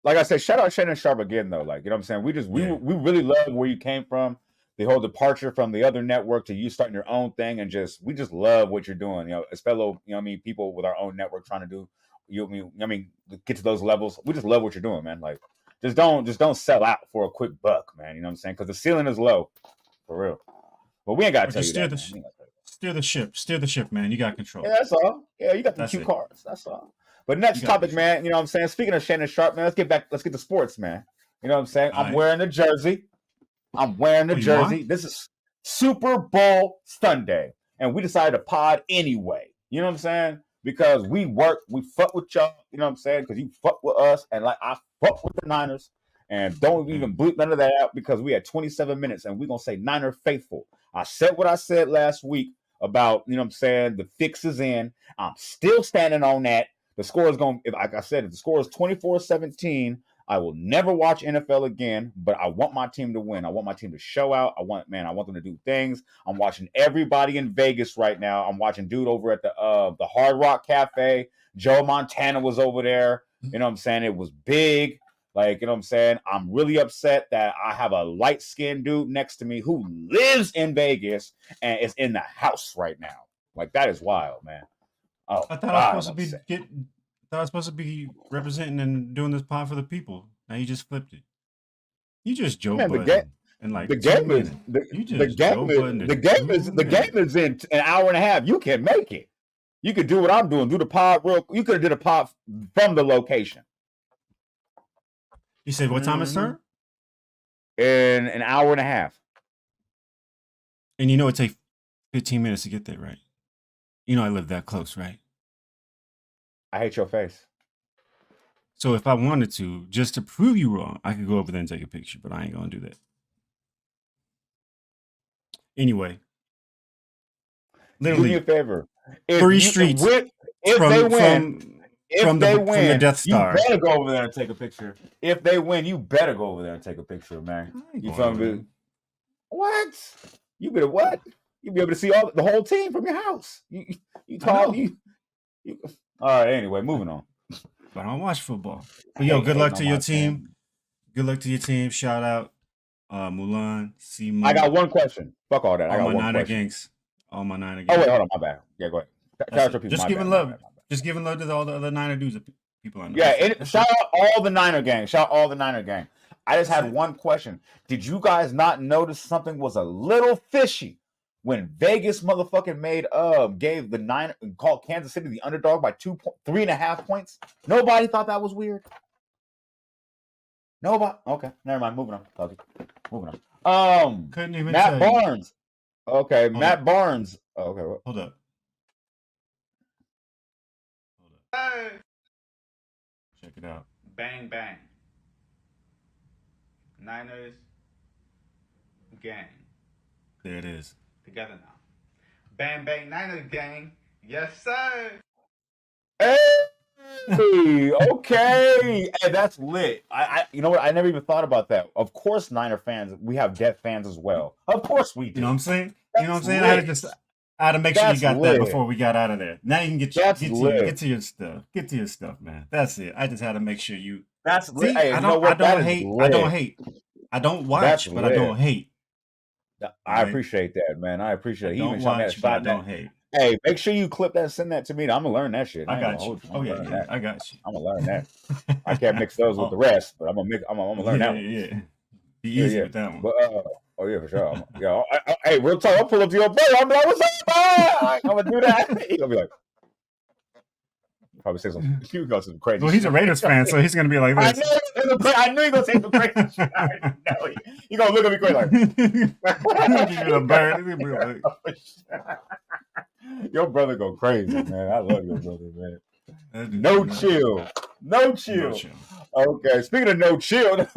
Like I said, shout out Shannon Sharp again, though. Like, you know what I'm saying? We really love where you came from, the whole departure from the other network to you starting your own thing, and we just love what you're doing. As fellow, people with our own network trying to do, get to those levels. We just love what you're doing, man. Like, just don't sell out for a quick buck, man. You know what I'm saying? Because the ceiling is low, for real. But we ain't got to tell you that, man. Steer the ship, man. You got control. Yeah, that's all. Yeah, you got the cue cards. That's all. But next topic, man. You know what I'm saying? Speaking of Shannon Sharp, man, let's get to sports, man. You know what I'm saying? I'm wearing the jersey. This is Super Bowl Sunday. And we decided to pod anyway. You know what I'm saying? Because we fuck with y'all, you know what I'm saying? Because you fuck with us, and like I fuck with the Niners. And don't even bleep none of that out because we had 27 minutes and we're gonna say Niner faithful. I said what I said last week about, you know what I'm saying, the fix is in. I'm still standing on that. The score is going, like I said, if the score is 24-17, I will never watch NFL again, but I want my team to win. I want my team to show out. I want them to do things. I'm watching everybody in Vegas right now. I'm watching dude over at the Hard Rock Cafe. Joe Montana was over there. You know what I'm saying? It was big. Like, you know what I'm saying? I'm really upset that I have a light-skinned dude next to me who lives in Vegas and is in the house right now. Like, that is wild, man. Oh, I thought I was supposed to be representing and doing this pod for the people. Now you just flipped it. You just Joe Budden in like the 2 game is minutes. the game is in an hour and a half. You can make it. You could do what I'm doing. Do the pod you could have did a pod from the location. You said what time it started? In an hour and a half. And you know it takes 15 minutes to get there, right? You know I live that close, right? I hate your face. So if I wanted to, just to prove you wrong, I could go over there and take a picture, but I ain't gonna do that. Anyway. Literally. Do me a favor. If they win, from the Death Star. You better go over there and take a picture. If they win, you better go over there and take a picture, man. You feel me? What? You better what? You'll be able to see the whole team from your house. You tall. You. All right. Anyway, moving on. But I don't watch football. But yo, good luck to your team. Good luck to your team. Shout out Mulan, Simon. I got one question. Fuck all that. I got one question. All my Niner gangs. Oh wait, hold on. My bad. Yeah, go ahead. Just giving love. Just giving love to all the other Niner dudes. People I know. Yeah, shout out all the Niner gang. Shout out all the Niner gang. I just had one question. Did you guys not notice something was a little fishy when Vegas motherfucking gave the Niner, called Kansas City the underdog by 3.5 points? Nobody thought that was weird. Nobody. Okay, never mind. Moving on. Couldn't even Matt tell Barnes. You. Okay, Matt Barnes. Okay, hold up. Check it out. Bang bang. Niners gang. There it is. Together now. Bang Bang Niner gang. Yes, sir. Hey, okay. Hey, that's lit. You know what? I never even thought about that. Of course, Niner fans, we have Jet fans as well. Of course we do. You know what I'm saying? That's I had to make sure That's you got that lit. before we got out of there. Now you can get to your stuff. Get to your stuff, man. That's it. I just had to make sure you. That's lit. See, Hey, I you know don't what? That is hate. lit. I don't hate. I don't watch, but I lit. don't hate. I appreciate that, man. I appreciate it. I don't watch, but I don't hate. Hey, make sure you clip that and send that to me. I'm gonna learn that shit. I got you. Oh yeah, I got you. I'm gonna learn that. I can't mix those with the rest, but I'm gonna learn that one. Yeah. Be easy with that one. But oh yeah, for sure. Hey, real talk. I'll pull up to your brother. I'm like, what's up, I'm gonna do that. He's gonna be like, probably say some crazy. Well, he's a Raiders fan, so he's gonna be like this. I knew he gonna say some crazy shit. I know he gonna look at me crazy like. Give you a bird. Your brother go crazy, man. I love your brother, man. No chill. Okay, speaking of no chill,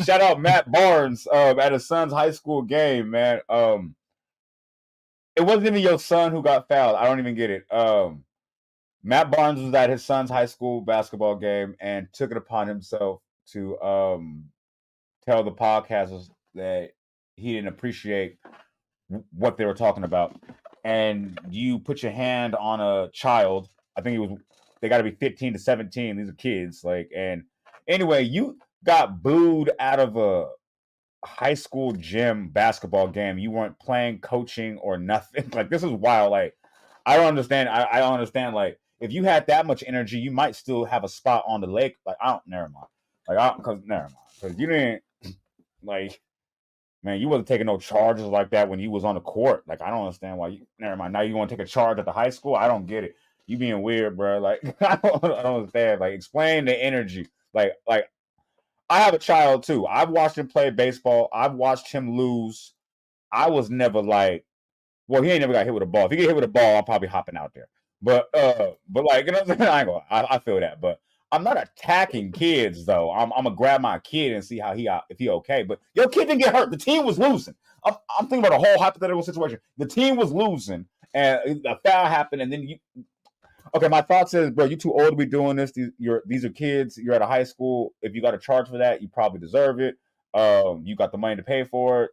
shout out Matt Barnes at his son's high school game, man. It wasn't even your son who got fouled. I don't even get it. Matt Barnes was at his son's high school basketball game and took it upon himself to tell the podcasters that he didn't appreciate what they were talking about. And you put your hand on a child. I think they got to be 15 to 17. These are kids. And anyway, you got booed out of a high school gym basketball game. You weren't playing, coaching, or nothing. This is wild. I don't understand. I don't understand. If you had that much energy, you might still have a spot on the lake. Never mind. Because you didn't, man, you wasn't taking no charges like that when you was on the court. I don't understand why you. Never mind. Now you want to take a charge at the high school? I don't get it. You being weird, bro. I don't understand. Explain the energy. I have a child too. I've watched him play baseball. I've watched him lose. I was never well, he ain't never got hit with a ball. If he get hit with a ball, I'm probably hopping out there. But you know what I'm saying? I feel that. But I'm not attacking kids though. I'm gonna grab my kid and see if he okay. But your kid didn't get hurt. The team was losing. I'm thinking about a whole hypothetical situation. The team was losing, and a foul happened, and then you. Okay, my thoughts is, bro, you too old to be doing this. These are kids. You're at a high school. If you got a charge for that, you probably deserve it. You got the money to pay for it.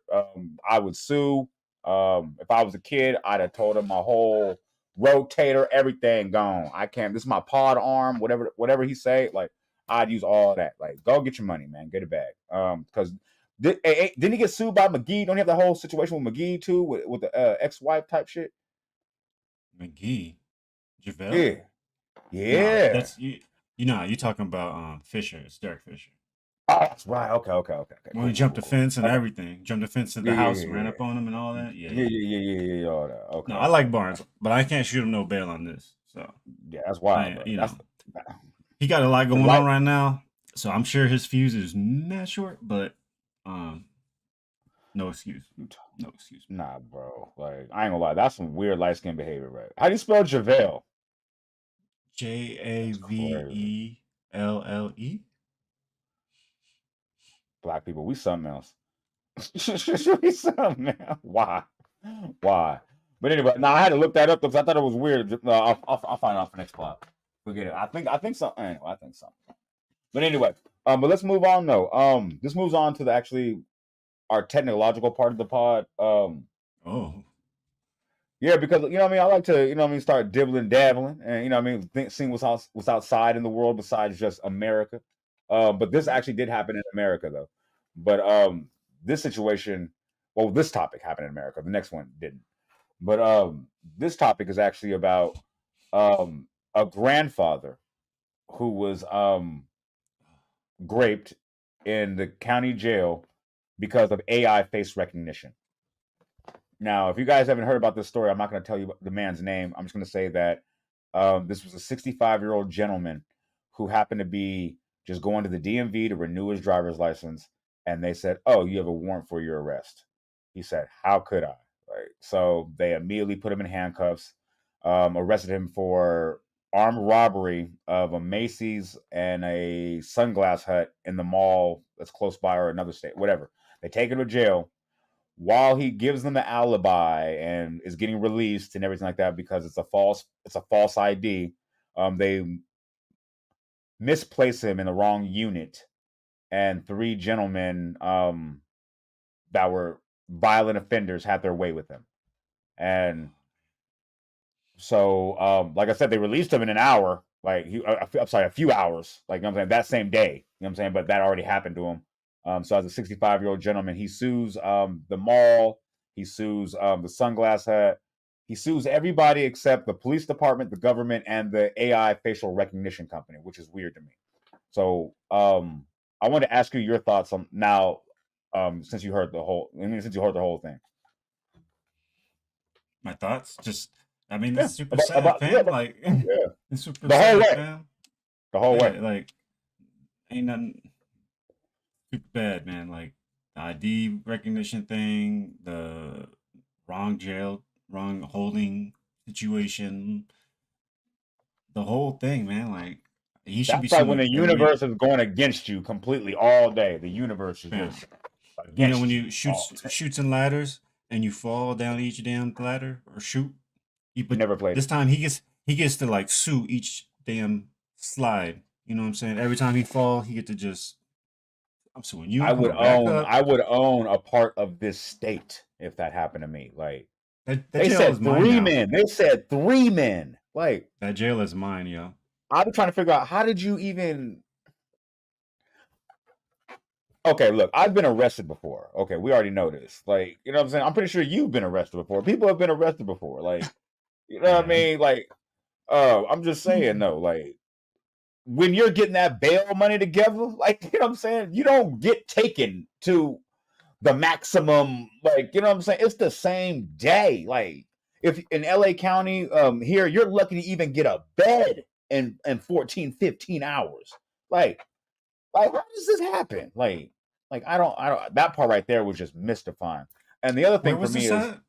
I would sue. If I was a kid, I'd have told him my whole rotator, everything gone. I can't. This is my pod arm. Whatever he say, I'd use all that. Go get your money, man. Get it back. Because didn't he get sued by McGee? Don't you have the whole situation with McGee too, with the ex-wife type shit? McGee. JaVale? Yeah. No, that's you're talking about Fisher. It's Derek Fisher. Oh, that's right. Okay. When he jumped the fence and everything, jumped the fence to the house, ran up on him and all that. Yeah. All that. Okay. No, I like Barnes, but I can't shoot him no bail on this. So yeah, that's wild. He got a lot going on right now, so I'm sure his fuse is not short, but no excuse. Nah, bro. I ain't gonna lie. That's some weird light skin behavior, right? How do you spell JaVale? JaVelle. Black people, we something else. We something else. Why? But anyway, I had to look that up because I thought it was weird. I'll find out for next pod. Forget it. I think something. Anyway, I think something. But anyway, but let's move on though. This moves on to our technological part of the pod. Yeah, because you know what I mean. I like to start dibbling, dabbling, and seeing what's outside in the world besides just America. But this actually did happen in America though. But this situation, this topic happened in America. The next one didn't. But this topic is actually about a grandfather who was raped in the county jail because of AI face recognition. Now, if you guys haven't heard about this story, I'm not going to tell you the man's name. I'm just going to say that this was a 65-year-old gentleman who happened to be just going to the DMV to renew his driver's license. And they said, "Oh, you have a warrant for your arrest." He said, "How could I?" So they immediately put him in handcuffs, arrested him for armed robbery of a Macy's and a Sunglass Hut in the mall that's close by or another state, whatever. They take him to jail. while he gives them the alibi and is getting released and everything like that because it's a false ID, they misplace him in the wrong unit, and 3 gentlemen that were violent offenders had their way with him. And so, like I said, they released him in an hour. Like I'm sorry, a few hours. Like, you know what I'm saying, that same day. You know what I'm saying, but that already happened to him. So as a 65-year-old gentleman, he sues the mall. He sues the sunglass hut. He sues everybody except the police department, the government, and the AI facial recognition company, which is weird to me. So I want to ask you your thoughts on now, since you heard the whole thing. My thoughts, just I mean, this is super About, sad, about fam. yeah, Like, yeah, it's super the whole sad, way, fam. the whole Yeah, way. like, ain't nothing super bad, man. Like the ID recognition thing, the wrong holding situation, the whole thing, man. Like, he should be That's like when suing the every universe is going against you completely all day. The universe is fam. just You know, against when you you all day. shoots and ladders and you fall down each damn ladder or shoot, but Never played this it. time he gets to like sue each damn slide. You know what I'm saying? Every time he fall, he get to just, I'm suing you. I I'm would coming back up. own a part of this state if that happened to me. Like, That they jail is said mine 3 now. men. They said 3 men. Like, That jail is mine, yo. I've been trying to figure out, how did you even? Okay, look, I've been arrested before. Okay, we already know this. Like, you know what I'm saying? I'm pretty sure you've been arrested before. People have been arrested before. Like, you know what I Yeah. mean? Like, I'm just saying, though, like, when you're getting that bail money together, like, you know what I'm saying? You don't get taken to the maximum, like, you know what I'm saying? It's the same day. Like, if in LA County, here, you're lucky to even get a bed in 14, 15 hours. Like, how does this happen? Like, I don't, that part right there was just mystifying. And the other Where thing for was me this is, at?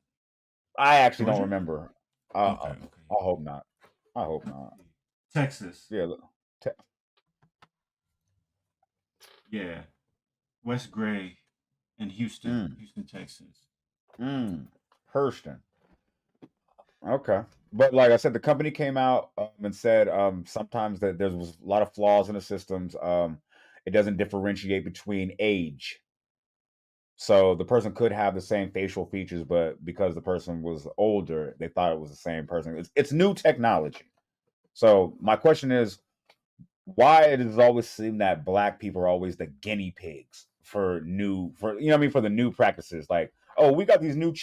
I actually don't Georgia? remember. Okay. I hope not. I hope not. Texas. Yeah. Yeah. West Gray in Houston, Texas. Hurston. Okay. But like I said, the company came out and said sometimes that there was a lot of flaws in the systems. It doesn't differentiate between age. So the person could have the same facial features, but because the person was older, they thought it was the same person. It's new technology. So my question is, why it has always seemed that Black people are always the guinea pigs for you know what I mean, for the new practices. Like, oh, we got these new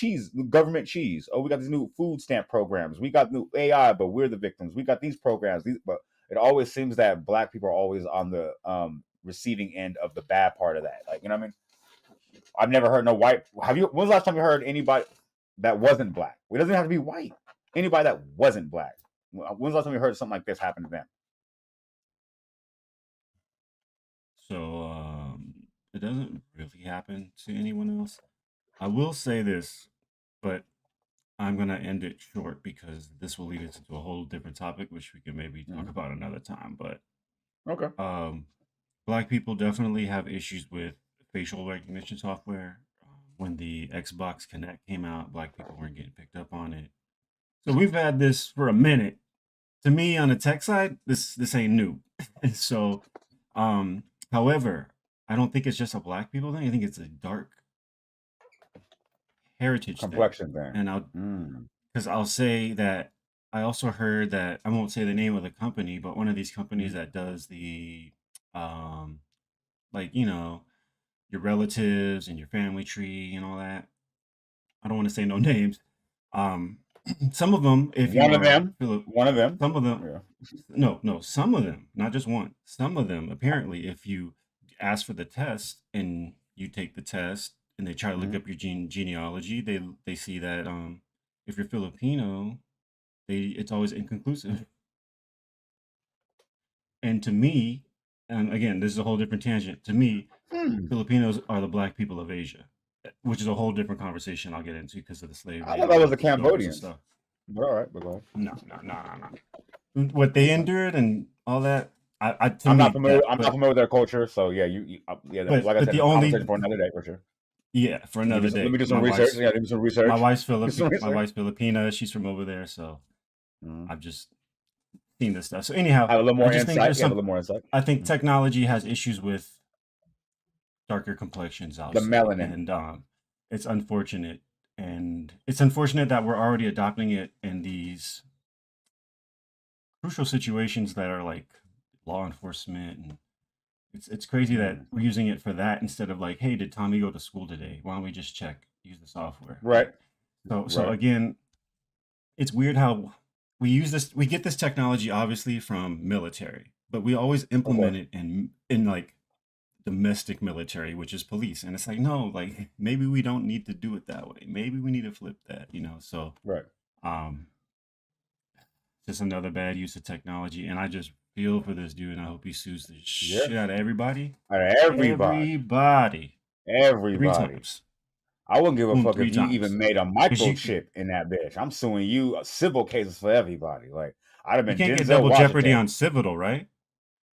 government cheese. Oh, we got these new food stamp programs. We got new AI, but we're the victims. We got these programs. But it always seems that Black people are always on the receiving end of the bad part of that. Like, you know what I mean? I've never heard no white. When's the last time you heard anybody that wasn't Black? It doesn't have to be white. Anybody that wasn't Black. When's the last time you heard something like this happen to them? So it doesn't really happen to anyone else. I will say this, but I'm gonna end it short because this will lead us into a whole different topic, which we can maybe talk about another time. But okay, Black people definitely have issues with facial recognition software. When the Xbox Connect came out, Black people weren't getting picked up on it. So we've had this for a minute. To me, on the tech side, this ain't new. So, however, I don't think it's just a Black people thing. I think it's a dark heritage complexion thing. And I'll say that I also heard that, I won't say the name of the company, but one of these companies that does the like, you know, your relatives and your family tree and all that. I don't want to say no names. Some of them, one of them, some of them, yeah. no, some of them, not just one. Some of them, apparently, if you ask for the test and you take the test and they try to look up your genealogy, they see that if you're Filipino, it's always inconclusive. And to me, and again, this is a whole different tangent. To me, Filipinos are the Black people of Asia, which is a whole different conversation I'll get into because of the slavery. I thought that was the Cambodians. But all right, but go ahead. No. What they endured and all that. I'm not familiar with their culture, so yeah, yeah. But, like I said, the only conversation for another day for sure. Yeah, for another Let day. me do some research. Yeah, do some research. My wife's Do some My research. wife's Filipina. She's from over there, so Mhm. I've just seen this stuff. So anyhow, I have a little more I just think insight. there's Yeah, a some. little more insight. I think technology has issues with darker complexions, I'll The say, melanin. and it's unfortunate, that we're already adopting it in these crucial situations that are like law enforcement, and it's crazy that we're using it for that instead of like, hey, did Tommy go to school today? Why don't we just use the software? Right. So again, it's weird how we get this technology obviously from military, but we always implement it in like domestic military, which is police. And it's like, no, like maybe we don't need to do it that way. Maybe we need to flip that, So right. Just another bad use of technology. And I just feel for this dude, and I hope he sues the shit out of everybody. Everybody. 3 times. I wouldn't give a fuck if you times. even made a microchip in that bitch. I'm suing you. Civil cases for everybody. Like I'd have been. You can't Denzel get double Washington. jeopardy on civil, though, right?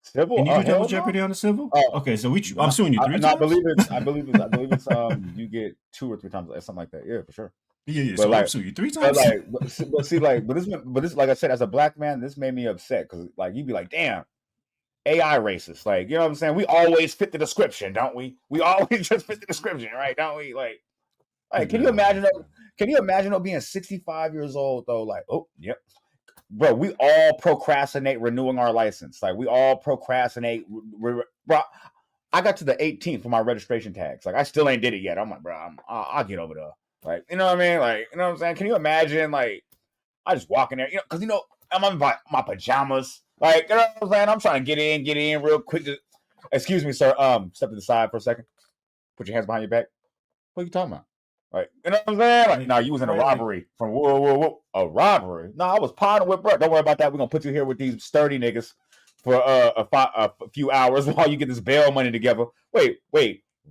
Civil? Can you do double jeopardy on the civil? Oh, okay, so I'm suing you 3 times. I believe it's you get 2 or 3 times, something like that. Yeah, for sure. Yeah. But so I'm suing you 3 times. But this, like I said, as a black man, this made me upset because like you'd be like, damn, AI racist. Like, you know what I'm saying? We always fit the description, don't we? We always just fit the description, right? Don't we? Like can you imagine that? Can you imagine being 65 years old though? Like, oh, yep. Bro, we all procrastinate renewing our license. Like we all procrastinate. Bro, I got to the 18th for my registration tags. Like I still ain't did it yet. I'm like, bro, I'll get over there. Like, you know what I mean? Like, you know what I'm saying? Can you imagine? Like, I just walk in there, because I'm in my pajamas. Like, you know what I'm saying? I'm trying to get in real quick. Excuse me, sir. Step to the side for a second. Put your hands behind your back. What are you talking about? Like, you know what I'm saying? Like, no, you was in a robbery from whoa. A robbery? No, I was potting with bro. Don't worry about that. We're gonna put you here with these sturdy niggas for a few hours while you get this bail money together. Wait,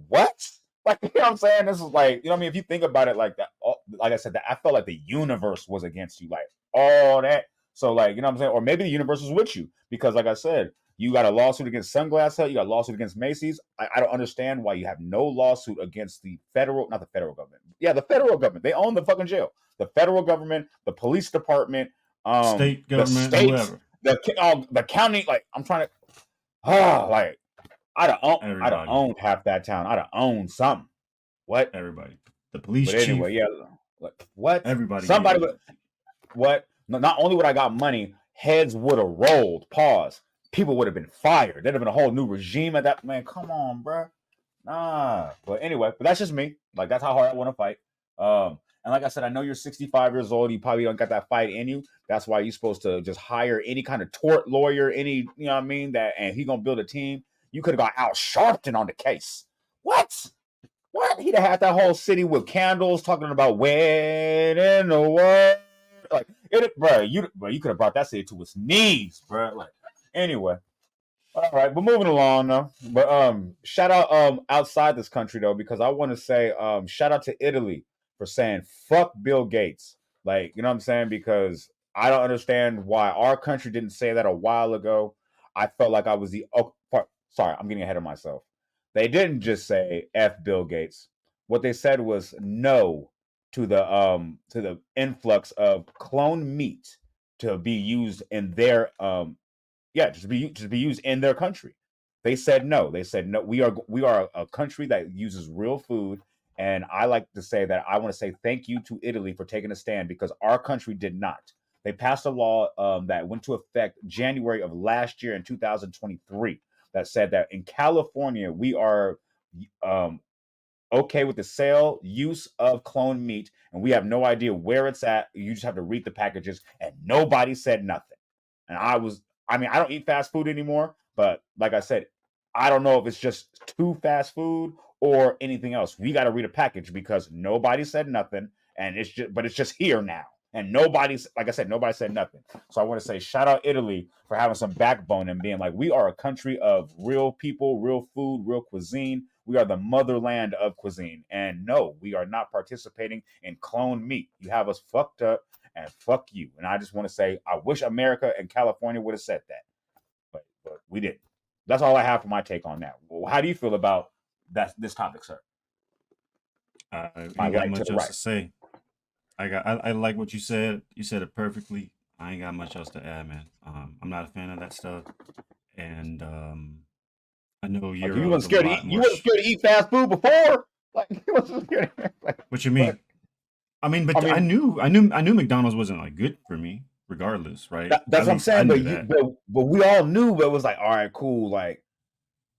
what? Like, you know what I'm saying? This is like, you know what I mean? If you think about it like that, like I said, that I felt like the universe was against you, like all that. So, like, you know what I'm saying? Or maybe the universe was with you because, like I said, you got a lawsuit against Sunglass Hut. You got a lawsuit against Macy's. I don't understand why you have no lawsuit against not the federal government. Yeah, the federal government. They own the fucking jail. The federal government, the police department, state government, the states, whoever. The county. Like, I'm trying to, like, I'd have owned half that town. I'd have owned something. What? Everybody. The police chief. Anyway, yeah. Like, what? Everybody. Somebody would. What? Not only would I got money, heads would have rolled. Pause. People would have been fired. There'd have been a whole new regime at that. Man, come on, bro. Nah. But anyway, that's just me. Like, that's how hard I want to fight. And like I said, I know you're 65 years old. You probably don't got that fight in you. That's why you're supposed to just hire any kind of tort lawyer, you know what I mean? And he gonna build a team. You could have got Al Sharpton on the case. What? He'd have had that whole city with candles talking about when in the world. Like, you could have brought that city to its knees, bro. Like, anyway. All right, but moving along though. But shout out outside this country though, because I want to say shout out to Italy for saying fuck Bill Gates. Like, you know what I'm saying? Because I don't understand why our country didn't say that a while ago. I felt like I was sorry, I'm getting ahead of myself. They didn't just say F Bill Gates. What they said was no to the influx of cloned meat to be used in their just be used in their country. They said no. They said no. We are a country that uses real food, and I like to say that I want to say thank you to Italy for taking a stand because our country did not. They passed a law that went to effect January of last year in 2023 that said that in California we are okay with the sale, use of cloned meat, and we have no idea where it's at. You just have to read the packages, and nobody said nothing. And I don't eat fast food anymore, but like I said, I don't know if it's just too fast food or anything else. We got to read a package because nobody said nothing, and it's just here now. And nobody said nothing. So I want to say shout out Italy for having some backbone and being like, we are a country of real people, real food, real cuisine. We are the motherland of cuisine. And no, we are not participating in cloned meat. You have us fucked up and fuck you. And I just want to say, I wish America and California would have said that. But we didn't. That's all I have for my take on that. Well, how do you feel about this topic, sir? I My ain't got right to much the else to right. say. I like what you said. You said it perfectly. I ain't got much else to add, man. I'm not a fan of that stuff, and I know Like you're you a wasn't scared to eat. lot You more. wasn't scared to eat fast food before. Like you wasn't scared. Like What you what? mean? I mean, I but mean, I knew McDonald's wasn't like good for me, regardless, right? that's At what I'm least I saying. knew that. But we all knew. But it was like, all right, cool. Like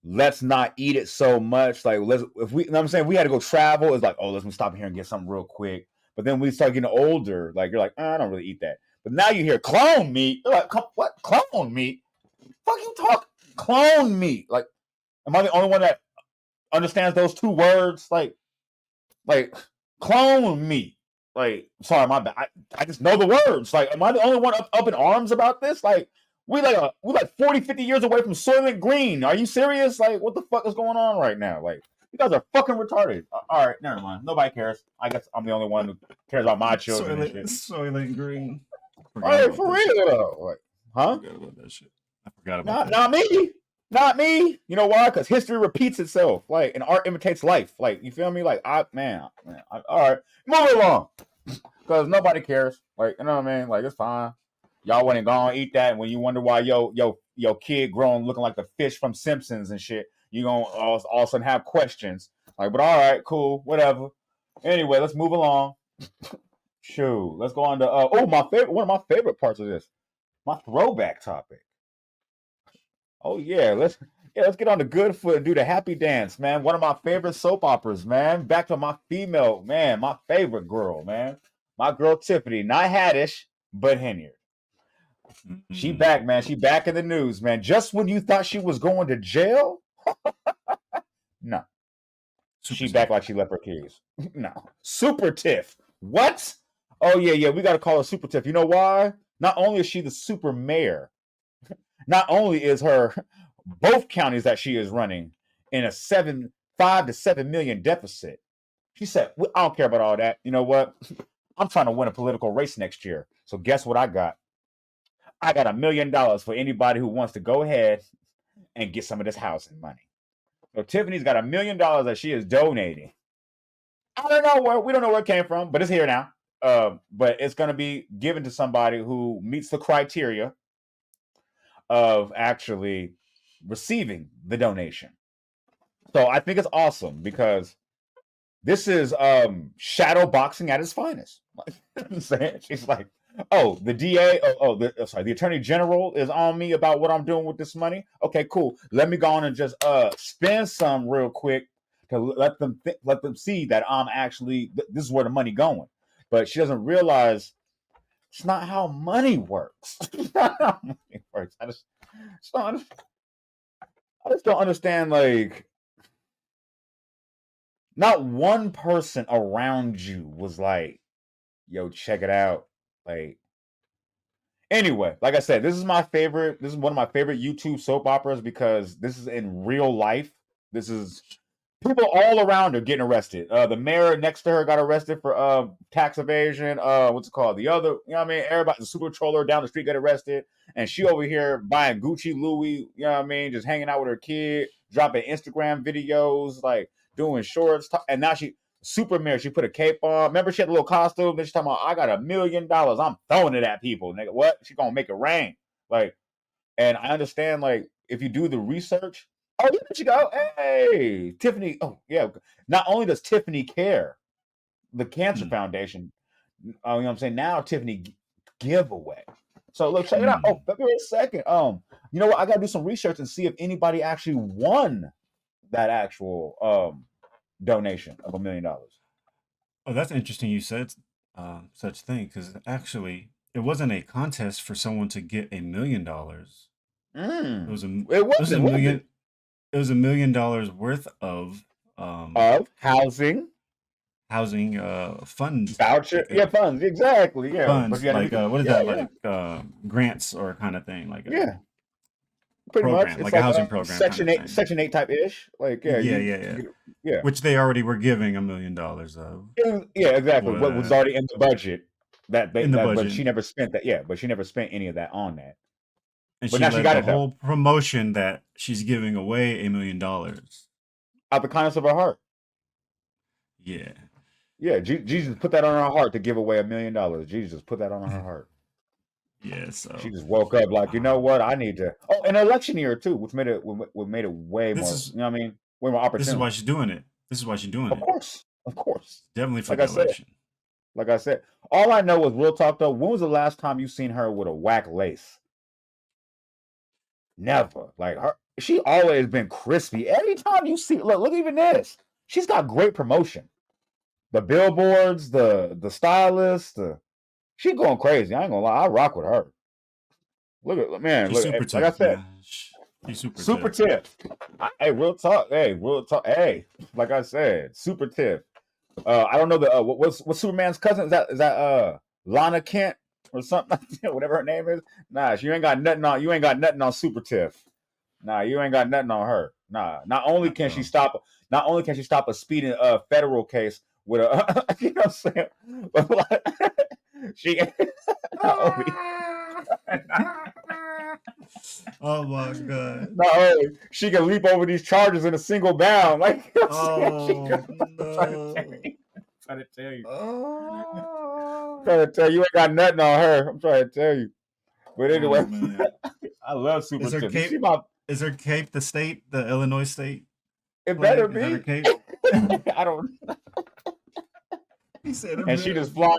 let's not eat it so much. Like let's if we. You know what I'm saying we had to go travel. It's like, oh, let's stop here and get something real quick. But then we start getting older. Like you're like, I don't really eat that. But now you hear clone meat. You're like, what clone meat? Fuck you talk clone meat. Like, am I the only one that understands those two words? Like clone meat. Like, sorry, my bad. I just know the words. Like, am I the only one up in arms about this? Like, we like 40, 50 years away from Soylent Green. Are you serious? Like, what the fuck is going on right now? Like, you guys are fucking retarded. All right, never mind. Nobody cares. I guess I'm the only one who cares about my children and shit. Soylent Green. All right, for real though. Like, huh? I forgot about that shit. I forgot about Not that. not me. Not me. You know why? Because history repeats itself. Like, and art imitates life. Like, you feel me? Like, all right, move along. Because nobody cares. Like, you know what I mean? Like, it's fine. Y'all wasn't gonna eat that. When you wonder why your kid grown looking like the fish from Simpsons and shit, you gonna all of a sudden have questions. Like, but all right, cool, whatever. Anyway, let's move along. Shoot, let's go on to one of my favorite parts of this, my throwback topic. Oh yeah, let's get on the good foot and do the happy dance, man. One of my favorite soap operas, man. Back to my female, man, my favorite girl, man. My girl Tiffany, not Haddish, but Henyard. She back, man. She back in the news, man. Just when you thought she was going to jail, no, she back like she left her keys. No, Super Tiff. What? Oh yeah. We got to call her Super Tiff. You know why? Not only is she the super mayor, not only is her both counties that she is running in a 5 to 7 million deficit. She said, I don't care about all that. You know what? I'm trying to win a political race next year. So guess what I got? I got $1 million for anybody who wants to go ahead and get some of this housing money. So Tiffany's got $1 million that she is donating. I don't know where, we don't know where it came from, but it's here now. But it's going to be given to somebody who meets the criteria of actually receiving the donation. So I think it's awesome because this is shadow boxing at its finest. Like, I'm saying, she's like, oh, the DA, the Attorney General is on me about what I'm doing with this money. Okay, cool. Let me go on and just spend some real quick to let them see that I'm actually this is where the money going. But she doesn't realize it's not how money works. It's not how money works. I just don't understand, like, not one person around you was like, yo, check it out. Like, anyway, like I said, this is one of my favorite YouTube soap operas because this is in real life. This is people all around her getting arrested. The mayor next to her got arrested for tax evasion. What's it called? The other, you know what I mean? Everybody, the super controller down the street got arrested. And she over here buying Gucci, Louis, you know what I mean? Just hanging out with her kid, dropping Instagram videos, like doing shorts. And now super mayor, she put a cape on. Remember, she had a little costume. Then she's talking about, I got $1 million. I'm throwing it at people. Nigga, what? She gonna make it rain. Like, and I understand, like, if you do the research, oh, there you go. Hey, Tiffany. Oh, yeah. Not only does Tiffany care, the Cancer Foundation, you know what I'm saying? Now Tiffany giveaway. So look, check it out. Oh, February 2nd. You know what? I gotta do some research and see if anybody actually won that actual donation of $1 million. Oh, that's interesting. You said such thing because actually, it wasn't a contest for someone to get $1 million. It was a million. It was $1 million worth of housing funds, voucher, funds, exactly, funds like what is that, like grants or kind of thing, like pretty program, much. It's like a housing program, Section 8 type ish, like yeah, which they already were giving $1 million of. Yeah, exactly. What was already in the budget but she never spent that. Yeah, but she never spent any of that on that. And but she got the whole promotion that she's giving away $1 million out the kindness of her heart. Yeah. Yeah, Jesus put that on her heart to give away $1 million. Jesus put that on her heart. Yeah, She so just woke up like, you know what? I need to. Oh, an election year too, which made it way this more. is You know what I mean? Way more this is opportune. why she's doing it. This is why she's doing Of it. course, of course. Definitely for Like the I said, election. all I know is real talk though. When was the last time you seen her with a whack lace? Never. Like her, she always been crispy. Every time you see, look even this. She's got great promotion. The billboards, the stylists, she going crazy. I ain't gonna lie, I rock with her. Look at man, She's look super like I tough, said, man. She's super super tough. Tiff. Hey, real talk. Hey, real talk. Hey, like I said, super Tiff. I don't know the what's Superman's cousin? Is that Lana Kent or something like that? Whatever her name is. Nah, you ain't got nothing on. You ain't got nothing on Super Tiff. Nah, you ain't got nothing on her. Nah. Not only can she stop a speeding federal case with a you know what I'm saying, but like, she not only Oh my god. not only she can leap over these charges in a single bound. Like you know what I'm saying? Oh I'm trying to tell you. no. I'm trying to tell you, you ain't got nothing on her. I'm trying to tell you. But anyway, man. I love Super Is her Tiff. You see cape? my Is her cape the state, the Illinois state? it Flag? better Is that her be. cape? I don't. He said it And she better just flying.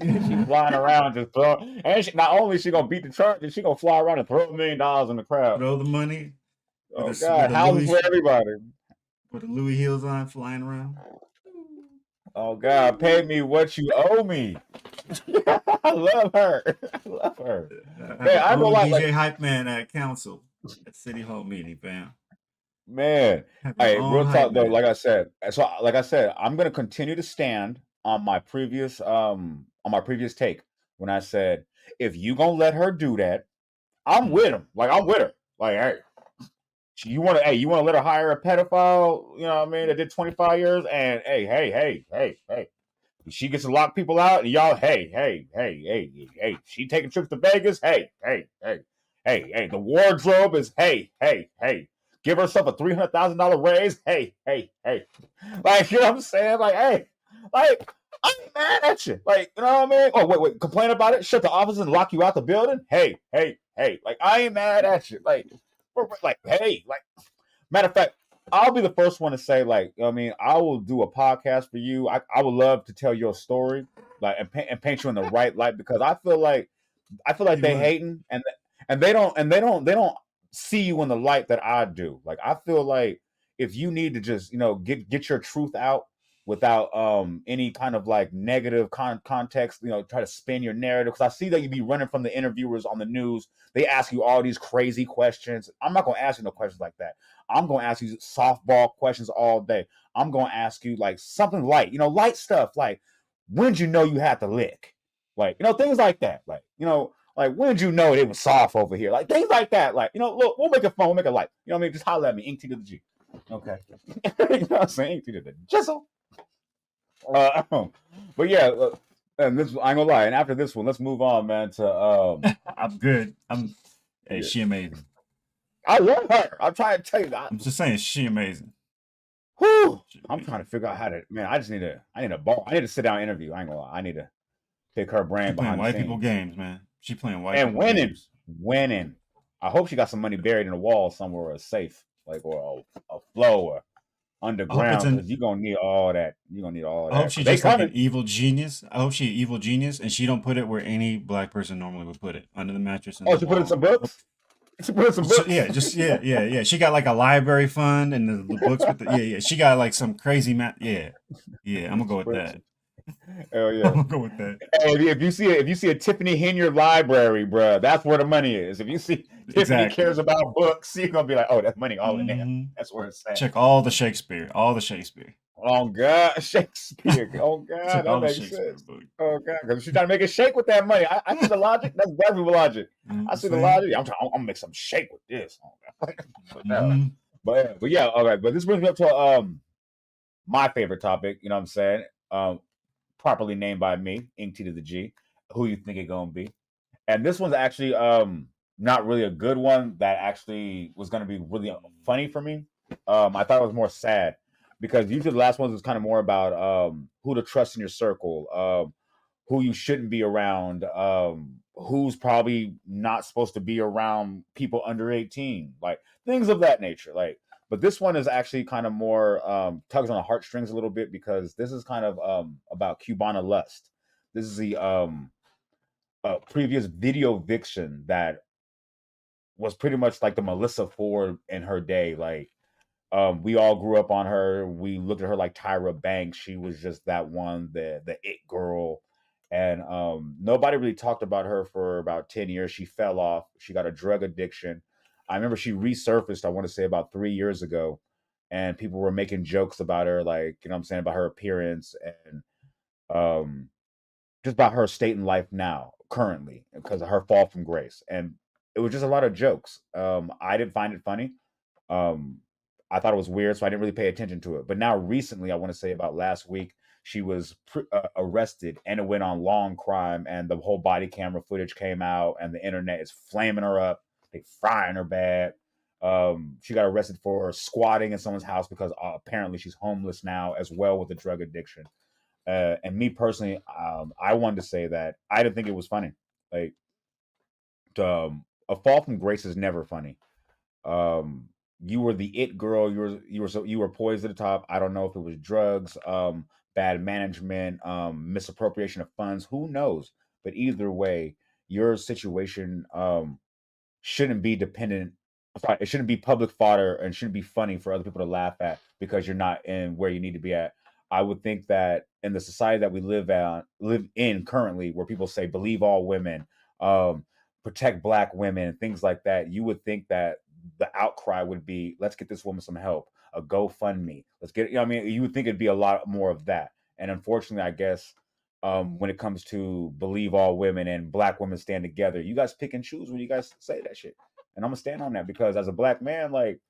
She's flying around, just throwing. And not only she gonna beat the charges, she gonna fly around and throw $1 million in the crowd. throw the money with Oh God, with houses for everybody. with the Louis heels on, flying around. Oh God, pay me what you owe me. I love her. I love her. Have I go own DJ like hype man at council at City Hall meeting, fam. man. Have your Hey, own real hype talk though. man. Like I said, I'm gonna continue to stand on my previous take when I said if you gonna let her do that, I'm with him. Like I'm with her. Like hey, you want to let her hire a pedophile? You know what I mean? That did 25 years, and hey. She gets to lock people out, and y'all, hey. She taking trips to Vegas. Hey. The wardrobe is hey. Give herself a $300,000 raise. Hey. Like you know what I'm saying? Like hey, like I ain't mad at you. Like you know what I mean? Oh wait, complain about it. Shut the office and lock you out the building. Hey. Like I ain't mad at you. Like hey, like matter of fact. I'll be the first one to say, like, I mean, I will do a podcast for you. I would love to tell your story, like, and paint you in the right light because I feel like they hating and they don't see you in the light that I do. Like, I feel like if you need to just get your truth out without any kind of like negative context, try to spin your narrative because I see that you be running from the interviewers on the news. They ask you all these crazy questions. I'm not gonna ask you no questions like that. I'm going to ask you softball questions all day. I'm going to ask you like something light, light stuff. Like, when did you know you had to lick? Like, things like that. Like, like when did you know it was soft over here? Like things like that. Like, look, we'll make it fun. We'll make it light. You know what I mean? Just holler at me. Ink T to the G. Okay. You know what I'm saying? Ink T to the jizzle. But yeah, and this I ain't gonna lie. And after this one, let's move on, man. To I'm good. Hey, she amazing. I love her. I'm trying to tell you that. I'm just saying, she amazing. Whew. I'm trying to figure out how to. Man, I need a ball. I need to sit down and interview. I ain't gonna lie. I need to pick her brain She playing behind the white scenes. people games, man. She playing white and people winning, games. winning. I hope she got some money buried in a wall somewhere, or a safe, like or a flow or underground. Because you're gonna need all that. You're gonna need all that. I hope she's just like an evil genius. I hope she's an evil genius, and she don't put it where any black person normally would put it, under the mattress. Oh, she put in some books. She put in some books. Yeah. She got like a library fund and the books with the She got like some crazy Yeah. I'm gonna go with that. Hell yeah, I'm gonna go with that. Hey, if you see a Tiffany Henyard library, bro, that's where the money is. If you see Tiffany cares about books, you're gonna be like, oh, that's money all in there. That's where it's at. Check all the Shakespeare. Oh God, Shakespeare. Oh God, that makes sense. Oh God, because she's trying to make it shake with that money. I see the logic. That's definitely logic. I see the logic. I'm gonna make some shake with this. But yeah, all right. But this brings me up to my favorite topic. You know what I'm saying? Properly named by me, Ink T to the G. Who you think it gonna be? And this one's actually not really a good one. That actually was gonna be really funny for me. I thought it was more sad. because usually the last ones was kind of more about who to trust in your circle, who you shouldn't be around, who's probably not supposed to be around people under 18, like things of that nature. Like, but this one is actually kind of more tugs on the heartstrings a little bit, because this is kind of about Cubana lust. This is the previous video vixen that was pretty much like the Melissa Ford in her day. Like, we all grew up on her. We looked at her like Tyra Banks. She was just that one, the it girl. And nobody really talked about her for about 10 years. She fell off. She got a drug addiction. I remember she resurfaced, I want to say about 3 years ago. And people were making jokes about her, like, you know what I'm saying, about her appearance and um, just about her state in life now, currently, because of her fall from grace. And it was just a lot of jokes. I didn't find it funny. Um, I thought it was weird, so I didn't really pay attention to it. But now, recently, I want to say about last week, she was arrested, and it went on long crime, and the whole body camera footage came out, and the internet is flaming her up. They frying her bad. She got arrested for squatting in someone's house because apparently she's homeless now, as well, with a drug addiction. And me personally, I wanted to say that I didn't think it was funny. Like, a fall from grace is never funny. Um, you were the it girl. You were poised at the top. I don't know if it was drugs, bad management, misappropriation of funds. Who knows? But either way, your situation shouldn't be dependent. Sorry, it shouldn't be public fodder, and shouldn't be funny for other people to laugh at because you're not in where you need to be at. I would think that in the society that we live in currently, where people say believe all women, um, protect black women, things like that, you would think that the outcry would be, let's get this woman some help, a GoFundMe. Let's get, you know what I mean, you would think it'd be a lot more of that. And unfortunately, I guess when it comes to believe all women and black women stand together, you guys pick and choose when you guys say that shit. And I'm gonna stand on that, because as a black man, like,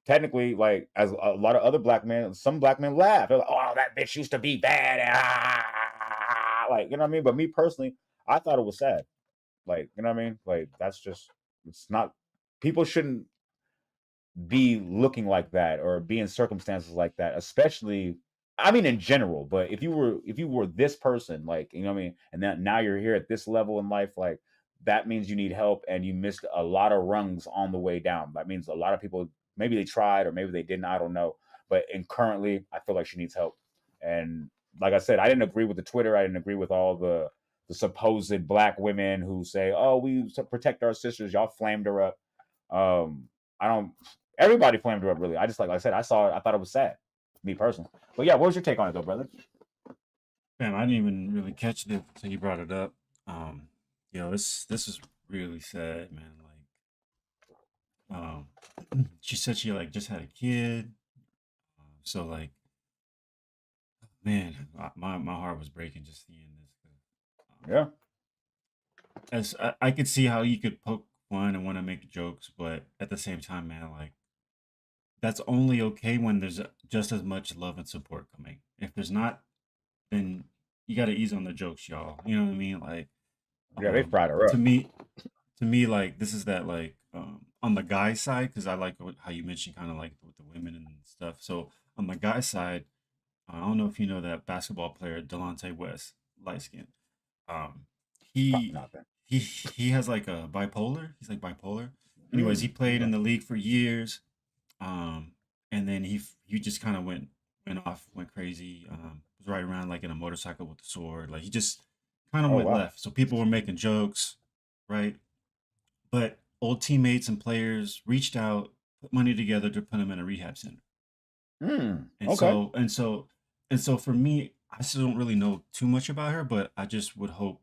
technically, like, as a lot of other black men, some black men laugh. They're like, "Oh, that bitch used to be bad." Like, you know what I mean? But me personally, I thought it was sad. Like, you know what I mean? Like, that's just, it's not. People shouldn't be looking like that or be in circumstances like that, especially, I mean, in general. But if you were this person, like, you know what I mean, and that now you're here at this level in life, like, that means you need help, and you missed a lot of rungs on the way down. That means a lot of people, maybe they tried or maybe they didn't, I don't know. But in currently, I feel like she needs help. And like I said, I didn't agree with the Twitter. I didn't agree with all the supposed black women who say, "Oh, we protect our sisters." Y'all flamed her up. I don't. Everybody flamed her up, really. I just, like I said, I saw it. I thought it was sad, me personally. But yeah, what was your take on it, though, brother? Damn, I didn't even really catch it until you brought it up. Yo, this is really sad, man. She said she like just had a kid, so like, man, my heart was breaking just seeing this. Yeah, As I could see how you could poke fun and want to make jokes, but at the same time, man, like, that's only okay when there's just as much love and support coming. If there's not, then you got to ease on the jokes, y'all. You know what I mean? Like, yeah, they um, fried her to up. me, like, this is that, like, on the guy side, because I like how you mentioned kind of like with the women and stuff. So on the guy side, I don't know if you know that basketball player Delonte West, light skin. Um, Probably he not then. he has like a bipolar. He's like bipolar. Anyways, he played in Okay. the league for years. Um, and then he just kind of went crazy. Was riding around like in a motorcycle with a sword. Like, he just kind of Oh went wow. left. So people were making jokes, right? But old teammates and players reached out, put money together to put him in a rehab center. And Okay. so and so and so for me, I still don't really know too much about her, but I just would hope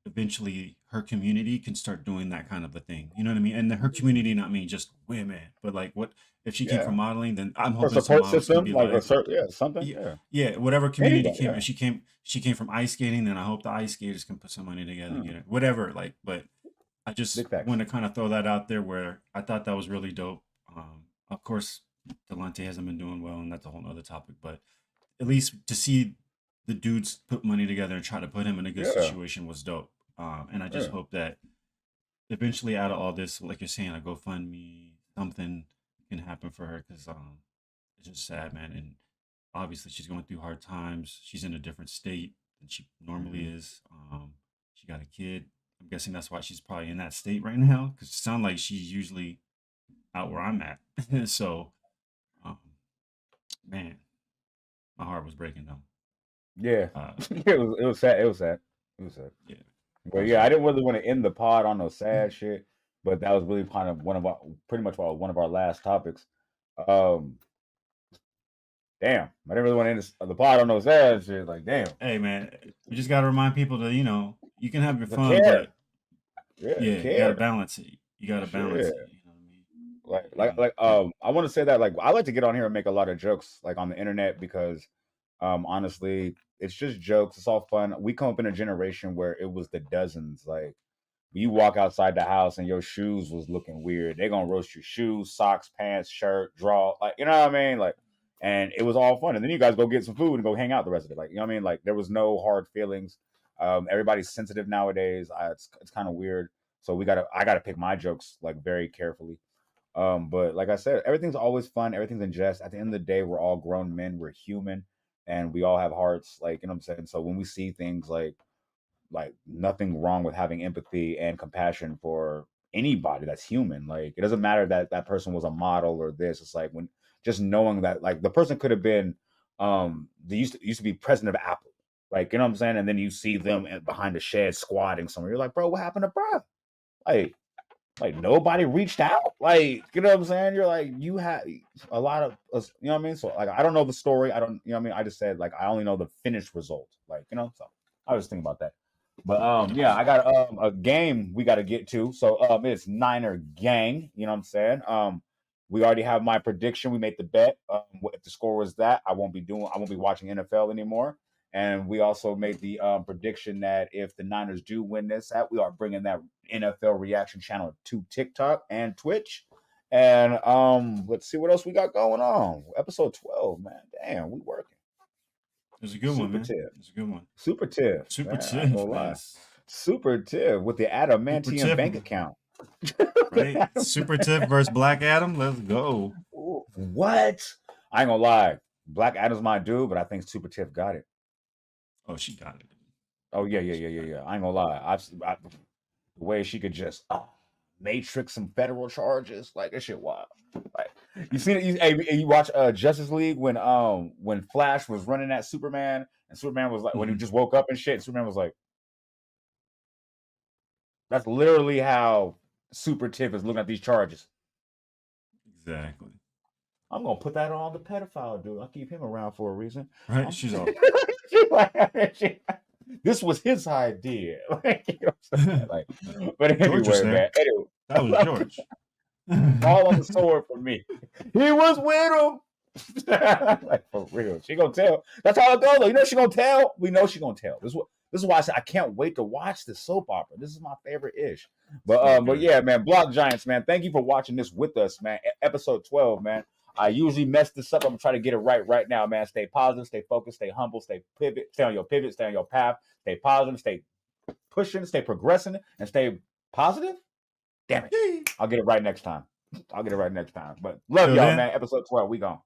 eventually her community can start doing that kind of a thing. You know what I mean? And her community not mean just women, but like, what if she came from Yeah. modeling? Then I'm For hoping some support models can system, be like a like, certain, yeah, something. yeah, Yeah. yeah, whatever community Anybody. came. Yeah. If she came from ice skating, then I hope the ice skaters can put some money together, Mm, get it, whatever. Like, but I just big facts. want to kind of throw that out there where I thought that was really dope. Of course, Delonte hasn't been doing well, and that's a whole other topic. But at least to see the dudes put money together and try to put him in a good Yeah. situation was dope. And I just Yeah. hope that eventually, out of all this, like you're saying, a GoFundMe, something can happen for her, because it's just sad, man. And obviously she's going through hard times. She's in a different state than she normally is. She got a kid. I'm guessing that's why she's probably in that state right now, because it sounds like she's usually out where I'm at. So, um, man, my heart was breaking though. Yeah, it was sad. It was sad. Yeah. But yeah, I didn't really want to end the pod on no sad shit, but that was really kind of pretty much one of our last topics. Damn, I didn't really want to end the pod on no sad shit. Like, damn. Hey man, we just gotta remind people that you can have your The fun, care. but you gotta balance it. You gotta balance it. You know what I mean? I want to say that, like, I like to get on here and make a lot of jokes, like, on the internet, because honestly, it's just jokes. It's all fun. We come up in a generation where it was the dozens. Like, you walk outside the house and your shoes was looking weird, they're gonna roast your shoes, socks, pants, shirt, draw, like, you know what I mean? Like, and it was all fun. And then you guys go get some food and go hang out the rest of it. Like, you know what I mean? Like, there was no hard feelings. Everybody's sensitive nowadays. It's kind of weird. So I gotta pick my jokes, like, very carefully. But like I said, everything's always fun. Everything's in jest. At the end of the day, we're all grown men. We're human, and we all have hearts. Like, you know what I'm saying? So when we see things like nothing wrong with having empathy and compassion for anybody that's human. Like, it doesn't matter that that person was a model or this. It's like, when just knowing that, like, the person could have been they used to be president of Apple. Like, you know what I'm saying? And then you see them behind a shed squatting somewhere. You're like, bro, what happened to bro? Like nobody reached out. Like, you know what I'm saying? You're like, you have a lot of us, you know what I mean? So, like, I don't know the story. I don't, you know what I mean? I just said, like, I only know the finished result. Like, you know, so I was thinking about that. But yeah, I got a game we got to get to. So it's Niner Gang. You know what I'm saying? We already have my prediction. We made the bet. If the score was that, I won't be watching NFL anymore. And we also made the prediction that if the Niners do win this, that we are bringing that NFL reaction channel to TikTok and Twitch. And let's see what else we got going on. Episode 12, man. Damn, we working. It was a good one, man. Tiff. It was a good one. Super Tiff. Super man, Tiff, I ain't gonna lie. man. Super Tiff with the adamantium bank account. Right? Super Tiff versus Black Adam. Let's go. What? I ain't gonna lie. Black Adam's my dude, but I think Super Tiff got it. Oh, she got it. Oh yeah. I ain't gonna lie. The way she could just matrix some federal charges, like, that shit wild. Like, you seen it? You watch Justice League when Flash was running at Superman, and Superman was like, when he just woke up and shit, and Superman was like, that's literally how Super Tiff is looking at these charges. Exactly. I'm gonna put that on the pedophile dude. I'll keep him around for a reason. Right? She's all. This was his idea. Like, you know what I'm saying? Like, but anyway, man. Anyway, that was George. All on the sword for me. He was with him. Like, for real. She gonna tell. That's how it goes, though. You know she gonna tell. We know she gonna tell. This is why I said I can't wait to watch this soap opera. This is my favorite ish. But yeah, man. Block Giants, man. Thank you for watching this with us, man. Episode 12, man. I usually mess this up. I'm gonna try to get it right now, man. Stay positive, stay focused, stay humble, stay on your pivot, stay on your path, stay positive, stay pushing, stay progressing, and stay positive. Damn it. I'll get it right next time. But love y'all, man. Episode 12, we gone.